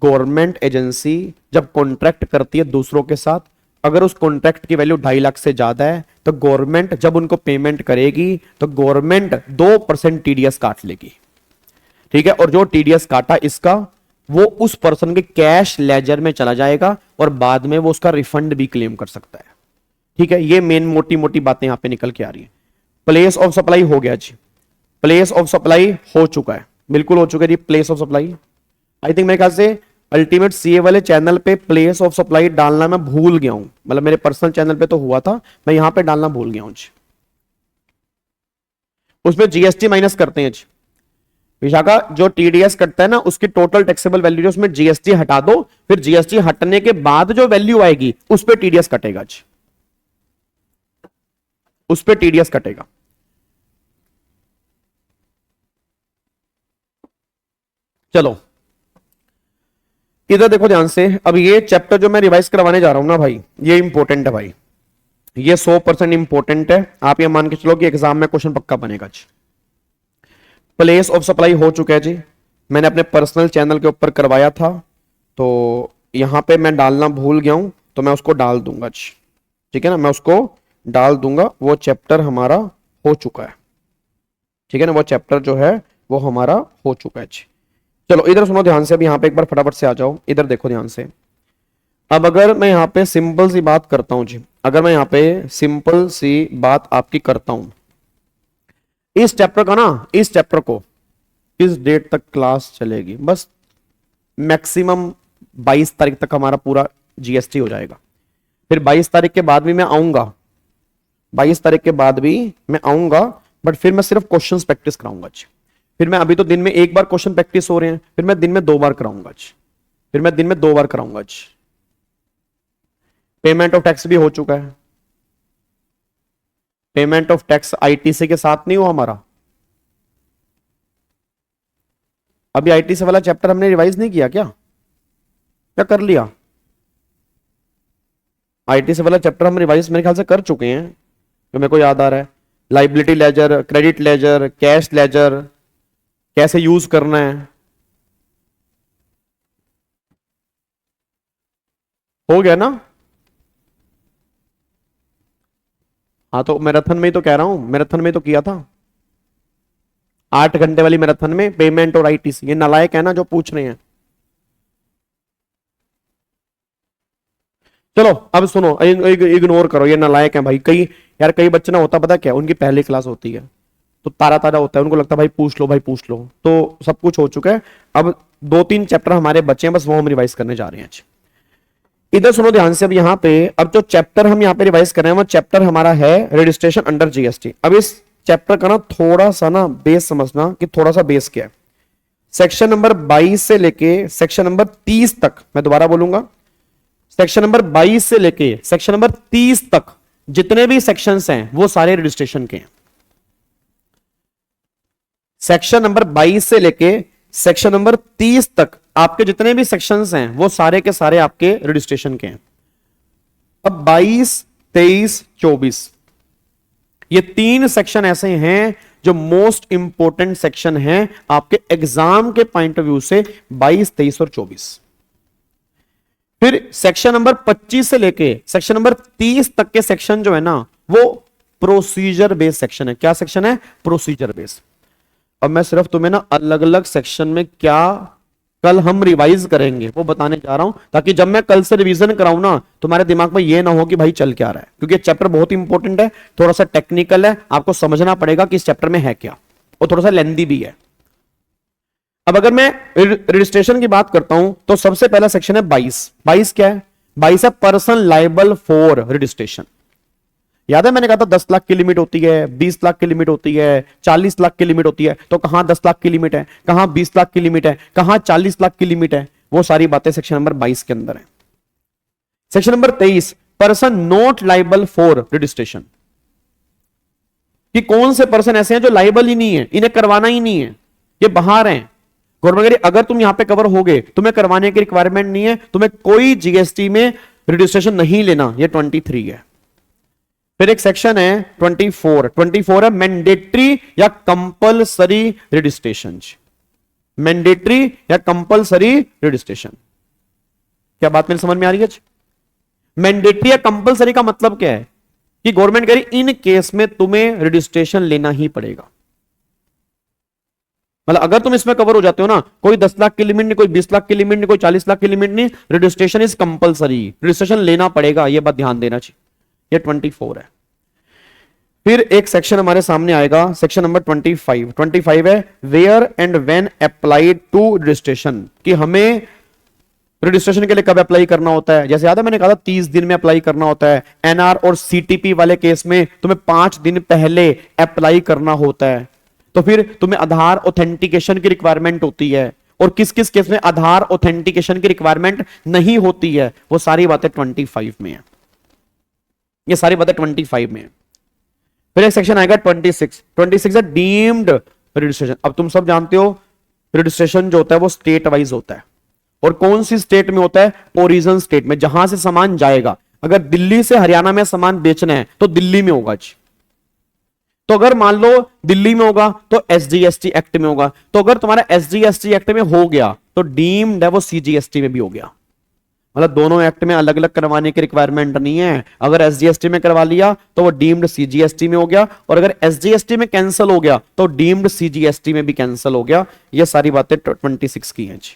गवर्नमेंट एजेंसी जब कॉन्ट्रैक्ट करती है दूसरों के साथ, अगर उस कॉन्ट्रैक्ट की वैल्यू 2.5 लाख से ज्यादा है तो गवर्नमेंट जब उनको पेमेंट करेगी तो गवर्नमेंट 2% टीडीएस काट लेगी, ठीक है। और जो टीडीएस काटा इसका वो उस पर्सन के कैश लेजर में चला जाएगा और बाद में वो उसका रिफंड भी क्लेम कर सकता है, ठीक है। ये मेन मोटी मोटी बातें यहां पे निकल के आ रही है। प्लेस ऑफ सप्लाई हो गया जी, प्लेस ऑफ सप्लाई हो चुका है, बिल्कुल हो चुका है जी place of supply. I think मेरे ख्याल से अल्टीमेट सीए वाले चैनल पे प्लेस ऑफ सप्लाई डालना मैं भूल गया हूं, मतलब मेरे पर्सनल चैनल पे तो हुआ था, मैं यहां पे डालना भूल गया हूं जी। उसमें जीएसटी माइनस करते हैं जी विशाखा, जो टीडीएस कटता है ना उसकी टोटल टैक्सेबल वैल्यू, उसमें जीएसटी हटा दो, फिर जीएसटी हटने के बाद जो वैल्यू आएगी उस पर टीडीएस कटेगा जी, उस पर टीडीएस कटेगा। चलो इधर देखो ध्यान से, अब ये चैप्टर जो मैं रिवाइज करवाने जा रहा हूं ना भाई, ये इंपॉर्टेंट है भाई, ये 100% इंपॉर्टेंट है। आप ये मान के चलो कि एग्जाम में क्वेश्चन पक्का बनेगा जी। प्लेस ऑफ सप्लाई हो चुका है जी, मैंने अपने पर्सनल चैनल के ऊपर करवाया था, तो यहां पे मैं डालना भूल गया हूं तो मैं उसको डाल दूंगा जी, ठीक है ना, मैं उसको डाल दूंगा। वो चैप्टर हमारा हो चुका है, ठीक है ना, वो चैप्टर जो है वो हमारा हो चुका है जी। चलो इधर सुनो ध्यान से, अब यहां पे एक बार फटाफट से आ जाओ, इधर देखो ध्यान से। अब अगर मैं यहां पे सिंपल सी बात करता हूं जी, अगर मैं यहां पे सिंपल सी बात आपकी करता हूं, इस चैप्टर का ना, इस चैप्टर को किस डेट तक क्लास चलेगी, बस मैक्सिमम 22 तारीख तक हमारा पूरा जीएसटी हो जाएगा। फिर 22 तारीख के बाद भी मैं आऊंगा, 22 तारीख के बाद भी मैं आऊंगा, बट फिर मैं सिर्फ क्वेश्चंस प्रैक्टिस कराऊंगा जी। फिर मैं अभी तो दिन में एक बार क्वेश्चन प्रैक्टिस हो रहे हैं, फिर मैं दिन में 2 बार कराऊंगा जी, फिर मैं दिन में 2 बार कराऊंगा जी। पेमेंट ऑफ टैक्स भी हो चुका है, पेमेंट ऑफ टैक्स आईटीसी के साथ नहीं हुआ हमारा, अभी आईटीसी वाला चैप्टर हमने रिवाइज नहीं किया क्या, क्या कर लिया? आईटीसी वाला चैप्टर हम रिवाइज मेरे ख्याल से कर चुके हैं, तो मेरे को याद आ रहा है। Liability ledger, credit ledger, cash ledger कैसे यूज करना है, हो गया ना? हाँ तो मैराथन में ही तो कह रहा हूं, मैराथन में तो किया था 8 घंटे वाली मैराथन में, पेमेंट और आईटीसी। ये नालायक है ना जो पूछ रहे हैं। चलो अब सुनो, इग्नोर करो, ये नालायक है भाई। कई यार कई बच्चे ना, होता पता क्या, उनकी पहली क्लास होती है तो तारा तारा होता है, उनको लगता है भाई पूछ लो भाई पूछ लो, तो सब कुछ हो चुका है। अब 2-3 चैप्टर हमारे बच्चे हैं, बस वो हम रिवाइज करने जा रहे हैं। इधर सुनो ध्यान से, अब यहां पे अब जो चैप्टर हम यहां पे रिवाइज कर रहे हैं वो चैप्टर हमारा है रजिस्ट्रेशन अंडर जीएसटी। अब इस चैप्टर का ना थोड़ा सा ना बेस समझना कि थोड़ा सा बेस क्या है। सेक्शन नंबर 22 से लेके सेक्शन नंबर 30 तक, मैं दोबारा बोलूंगा, सेक्शन नंबर 22 से लेके सेक्शन नंबर 30 तक जितने भी सेक्शंस हैं वो सारे रजिस्ट्रेशन के हैं। सेक्शन नंबर 22 से लेके सेक्शन नंबर 30 तक आपके जितने भी सेक्शंस हैं वो सारे के सारे आपके रजिस्ट्रेशन के हैं। अब 22, 23, 24 ये 3 सेक्शन ऐसे हैं जो मोस्ट इंपॉर्टेंट सेक्शन हैं आपके एग्जाम के पॉइंट ऑफ व्यू से, 22, 23 और 24। फिर सेक्शन नंबर 25 से लेके सेक्शन नंबर 30 तक के सेक्शन जो है ना वो प्रोसीजर बेस्ड सेक्शन है। क्या सेक्शन है? Procedure based. अब मैं सिर्फ तुम्हें ना अलग अलग सेक्शन में क्या कल हम रिवाइज करेंगे वो बताने जा रहा हूं, ताकि जब मैं कल से रिवीजन कराऊं ना तुम्हारे दिमाग में ये ना हो कि भाई चल क्या रहा है, क्योंकि चैप्टर बहुत इंपॉर्टेंट है, थोड़ा सा टेक्निकल है, आपको समझना पड़ेगा कि इस चैप्टर में है क्या, और थोड़ा सा लेंदी भी है। अब अगर मैं रजिस्ट्रेशन की बात करता हूं तो सबसे पहला सेक्शन है 22। 22 क्या है? 22 है पर्सन लायबल फॉर रजिस्ट्रेशन। याद है मैंने कहा था 10 लाख की लिमिट होती है, 20 लाख की लिमिट होती है, 40 लाख की लिमिट होती है। तो कहां 10 लाख की लिमिट है, कहां 20 लाख की लिमिट है, कहां 40 लाख की लिमिट है, वो सारी बातें सेक्शन नंबर 22 के अंदर है। Section number 23, person not liable for registration, कि कौन से पर्सन ऐसे हैं जो लाइबल ही नहीं है, इन्हें करवाना ही नहीं है, ये बाहर हैं। गवर्नमेंट कह रही अगर तुम यहां पे कवर हो गए, तुम्हें करवाने की रिक्वायरमेंट नहीं है, तुम्हें कोई जीएसटी में रजिस्ट्रेशन नहीं लेना, ये 23 है। फिर एक सेक्शन है 24 है मैंडेटरी या कंपलसरी रजिस्ट्रेशन। मैंडेटरी या कंपलसरी रजिस्ट्रेशन, क्या बात मेरी समझ में आ रही है? मैंडेटरी या कंपलसरी का मतलब क्या है कि गवर्नमेंट कह रही इन केस में तुम्हें रजिस्ट्रेशन लेना ही पड़ेगा। मतलब अगर तुम इसमें कवर हो जाते हो ना, कोई 10 लाख की लिमिट नहीं, कोई 20 लाख की लिमिट नहीं, कोई 40 लाख की लिमिट नहीं, रजिस्ट्रेशन इज कंपलसरी, रजिस्ट्रेशन लेना पड़ेगा, यह बात ध्यान देना चाहिए। ये 24 है। फिर एक सेक्शन हमारे सामने आएगा, सेक्शन नंबर 25 है where and when applied to registration, कि हमें रजिस्ट्रेशन के लिए कब अप्लाई करना होता है। जैसे याद है मैंने कहा था 30 दिन में अप्लाई करना होता है। एनआर और सीटीपी वाले केस में तुम्हें 5 दिन पहले अप्लाई करना होता है। तो फिर तुम्हें आधार ऑथेंटिकेशन की रिक्वायरमेंट होती है, और किस किस केस में आधार ऑथेंटिकेशन की रिक्वायरमेंट नहीं होती है, वो सारी बातें 25 में है। ये सारी बातें 25 में है। फिर एक सेक्शन आएगा 26 है डीम्ड रजिस्ट्रेशन। अब तुम सब जानते हो रजिस्ट्रेशन जो होता है वो स्टेट वाइज होता है, और कौन सी स्टेट में होता है? ओरिजिन स्टेट में, जहां से सामान जाएगा। अगर दिल्ली से हरियाणा में सामान बेचना है तो दिल्ली में होगा जी। तो अगर मान लो दिल्ली में होगा तो एसजीएसटी एक्ट में होगा। तो अगर तुम्हारा एसजीएसटी एक्ट में हो गया तो डीम्ड है वो सीजीएसटी में भी हो गया। मतलब दोनों एक्ट में अलग अलग करवाने की रिक्वायरमेंट नहीं है। अगर एसजीएसटी में करवा लिया तो वो डीम्ड सीजीएसटी में हो गया, और अगर एसजीएसटी में कैंसिल हो गया तो डीम्ड सीजीएसटी में भी कैंसिल हो गया। ये सारी बातें 26 की हैं जी।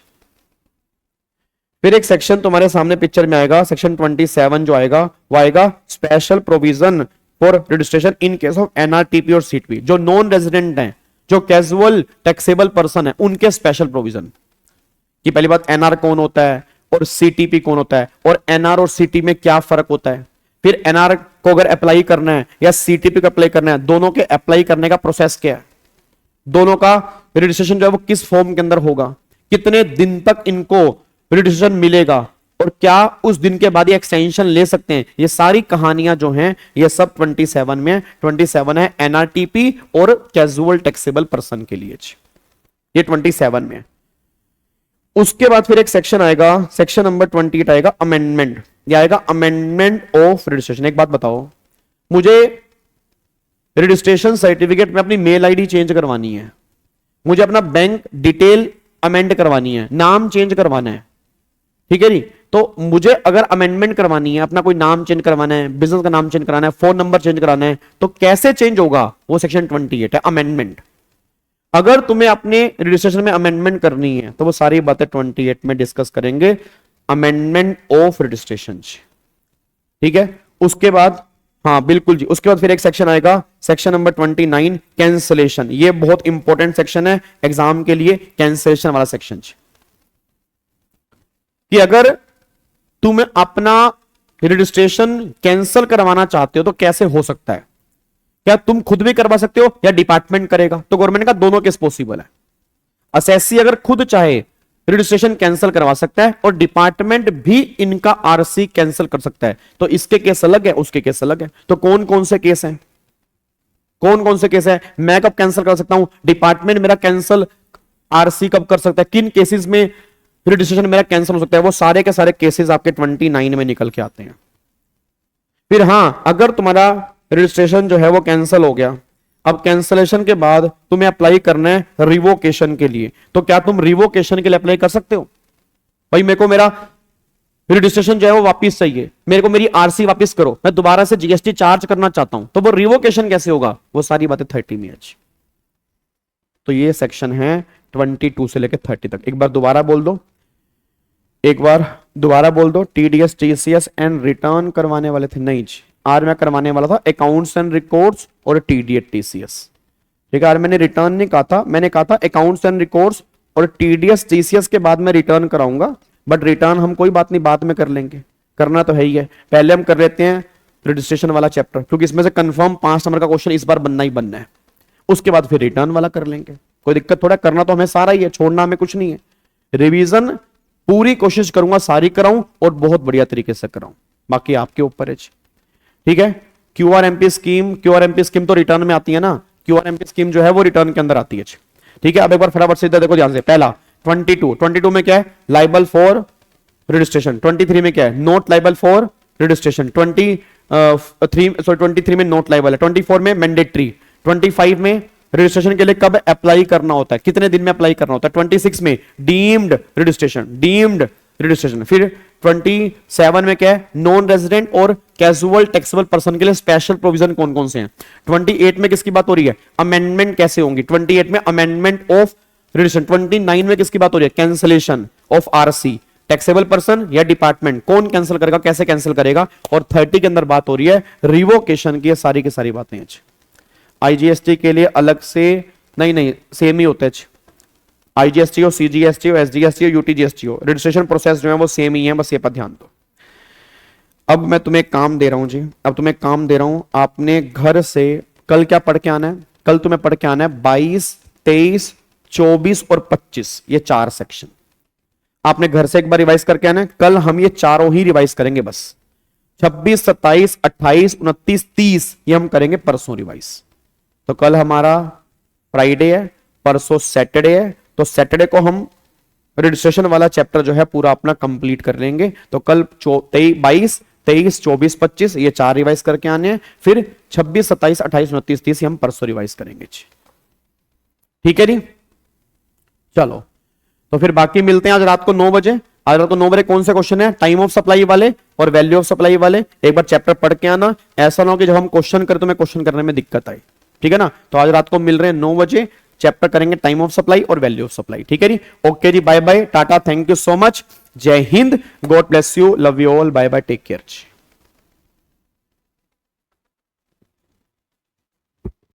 फिर एक सेक्शन तुम्हारे सामने पिक्चर में आएगा, सेक्शन 27 जो आएगा वो आएगा special provision for registration in case of NRTP और सीटीपी। जो नॉन रेजिडेंट हैं, जो कैजुअल टैक्सेबल पर्सन है, उनके स्पेशल प्रोविजन। कि पहली बात एनआर कौन होता है और सीटीपी कौन होता है, और एनआर और सीटी में क्या फर्क होता है। फिर एनआर को अगर अप्लाई करना है या सीटीपी को अप्लाई करना है, दोनों के अप्लाई करने का प्रोसेस क्या है, दोनों का रजिस्ट्रेशन जो है वो किस फॉर्म के अंदर होगा, कितने दिन तक इनको रजिस्ट्रेशन मिलेगा, और क्या उस दिन के बाद ये एक्सटेंशन ले सकते हैं। ये सारी कहानियां जो हैं ये सब 27 में। 27 है एनआरटीपी और कैजुअल टैक्सेबल पर्सन के लिए, ये 27 में। उसके बाद फिर एक सेक्शन आएगा, सेक्शन नंबर 28 आएगा अमेंडमेंट। यह आएगा अमेंडमेंट ऑफ रजिस्ट्रेशन। एक बात बताओ, मुझे रजिस्ट्रेशन सर्टिफिकेट में अपनी मेल आईडी चेंज करवानी है, मुझे अपना बैंक डिटेल अमेंड करवानी है, नाम चेंज करवाना है, ठीक है जी। तो मुझे अगर अमेंडमेंट करवानी है, अपना कोई नाम चेंज करवाना है, बिजनेस का नाम चेंज कराना है, फोन नंबर चेंज कराना है, तो कैसे चेंज होगा, वो सेक्शन 28 है अमेंडमेंट। अगर तुम्हें अपने रजिस्ट्रेशन में अमेंडमेंट करनी है तो वो सारी बातें 28 में डिस्कस करेंगे, अमेंडमेंट ऑफ रजिस्ट्रेशन, ठीक है। उसके बाद हाँ बिल्कुल जी, उसके बाद फिर एक सेक्शन आएगा, सेक्शन नंबर 29 कैंसलेशन। ये बहुत इंपॉर्टेंट सेक्शन है एग्जाम के लिए, कैंसलेशन वाला सेक्शन, कि अगर तुम अपना रजिस्ट्रेशन कैंसिल करवाना चाहते हो तो कैसे हो सकता है। क्या तुम खुद भी करवा सकते हो या डिपार्टमेंट करेगा? तो गवर्नमेंट का दोनों केस पॉसिबल है। असेसी अगर खुद चाहे रजिस्ट्रेशन कैंसिल करवा सकता है, और डिपार्टमेंट भी इनका आरसी कैंसिल कर सकता है। तो इसके केस अलग है, उसके केस अलग है। तो कौन कौन से केस हैं, कौन कौन से केस है, मैं कब कैंसिल कर सकता हूं, डिपार्टमेंट मेरा कैंसिल आरसी कब कर सकता है, किन केसेस में रजिस्ट्रेशन मेरा कैंसिल हो सकता है, वो सारे के सारे केसेस आपके 29 में निकल के आते हैं। फिर हां, अगर तुम्हारा रजिस्ट्रेशन जो है वो कैंसिल हो गया, अब कैंसिलेशन के बाद तुम्हें अप्लाई करना है रिवोकेशन के लिए, तो क्या तुम रिवोकेशन के लिए अप्लाई कर सकते हो? भाई मेरे को मेरा रजिस्ट्रेशन जो है वो वापस चाहिए, मेरे को मेरी आरसी वापस करो, मैं दोबारा से जीएसटी चार्ज करना चाहता हूं, तो वो रिवोकेशन कैसे होगा, वो सारी बातें 30 में आज। तो ये सेक्शन है 22 से लेकर 30 तक। एक बार दोबारा बोल दो, एक बार दोबारा बोल दो। टीडीएस टीसीएस एंड रिटर्न करवाने वाले थे, नहीं जी, आज मैं करवाने वाला था अकाउंट्स एंड रिकॉर्ड्स और टीडीएस टीसीएस, ठीक है। आज मैंने रिटर्न नहीं कहा था, मैंने कहा था अकाउंट्स एंड रिकॉर्ड्स और टीडीएस टीसीएस के बाद मैं रिटर्न कराऊंगा, बट रिटर्न हम कोई बात नहीं बाद में कर लेंगे, करना तो है ही है। पहले हम कर लेते हैं रजिस्ट्रेशन वाला चैप्टर, क्योंकि इसमें से कंफर्म 5 नंबर का क्वेश्चन इस बार बनना ही बनना है। उसके बाद फिर रिटर्न वाला कर लेंगे, कोई दिक्कत थोड़ा, करना तो हमें सारा ही है, छोड़ना हमें कुछ नहीं है। रिवीजन पूरी कोशिश करूंगा सारी कराऊं और बहुत बढ़िया तरीके से कराऊं, बाकी आपके ऊपर है। ठीक है, क्यूआरएमपी स्कीम तो रिटर्न में आती है ना, क्यूआरएमपी स्कीम जो है वो रिटर्न के अंदर आती है। ठीक है, अब एक बार फटाफट से देखो ध्यान से। पहला 22 में क्या है, लाइबल फॉर रजिस्ट्रेशन। 23 में क्या है, नोट लाइबल फॉर रजिस्ट्रेशन। 23 में नोट लाइबल है। 24 में मैंडेटरी। 25 में रजिस्ट्रेशन के लिए कब अप्लाई करना होता है, कितने दिन में अप्लाई करना होता है। 26 में डीम्ड रजिस्ट्रेशन। फिर 27 में क्या है, नॉन रेजिडेंट और कैजुअल टैक्सेबल पर्सन के लिए स्पेशल प्रोविजन कौन कौन से हैं। 28 में किसकी बात हो रही है, अमेंडमेंट कैसे होंगी। 28 में अमेंडमेंट ऑफ रजिस्ट्रेशन। 29 में किसकी बात हो रही है, cancellation of RC. Taxable person या डिपार्टमेंट, कौन कैंसिल करेगा, कैसे कैंसिल करेगा। और 30 के अंदर बात हो रही है रिवोकेशन की, सारी की सारी बातें हैं। आईजीएसटी के लिए अलग से नहीं सेम ही होते हैं। आईजीएसटी हो, सीजीएसटी हो, एसजीएसटी हो, यूटीजीएसटी हो, रजिस्ट्रेशन प्रोसेस जो है वो सेम ही है, बस ये पर ध्यान दो। अब मैं तुम्हें काम दे रहा हूं जी, अब तुम्हें काम दे रहा हूं, आपने घर से कल क्या पढ़ के आना है, कल तुम्हें पढ़ के आना है 22, 23, 24 और 25, ये 4 सेक्शन आपने घर से एक बार रिवाइज करके आना है। कल हम ये चारों ही रिवाइज करेंगे बस। 26, 27, 28, 29, 30 ये हम करेंगे परसों रिवाइज। तो कल हमारा फ्राइडे है, परसों सैटरडे है, तो सैटरडे को हम रजिस्ट्रेशन वाला चैप्टर जो है पूरा अपना कंप्लीट कर लेंगे। तो कल 22, 23, 24, 25 ये 4 रिवाइज करके आने हैं। फिर 26, 27, 28, 29, 30 हम परसों रिवाइज करेंगे। ठीक है जी, चलो तो फिर बाकी मिलते हैं आज रात को 9 बजे। आज रात को 9 बजे कौन से क्वेश्चन है, टाइम ऑफ सप्लाई वाले और वैल्यू ऑफ सप्लाई वाले। एक बार चैप्टर पढ़ के आना, ऐसा ना हो कि जब हम क्वेश्चन करें तो मैं क्वेश्चन करने में दिक्कत आई। ठीक है ना, तो आज रात को मिल रहे हैं 9 बजे, चैप्टर करेंगे टाइम ऑफ सप्लाई और वैल्यू ऑफ सप्लाई। ठीक है जी, ओके जी, bye bye, tata, thank you so much, जय हिंद, god bless you, love you all, bye bye, take care.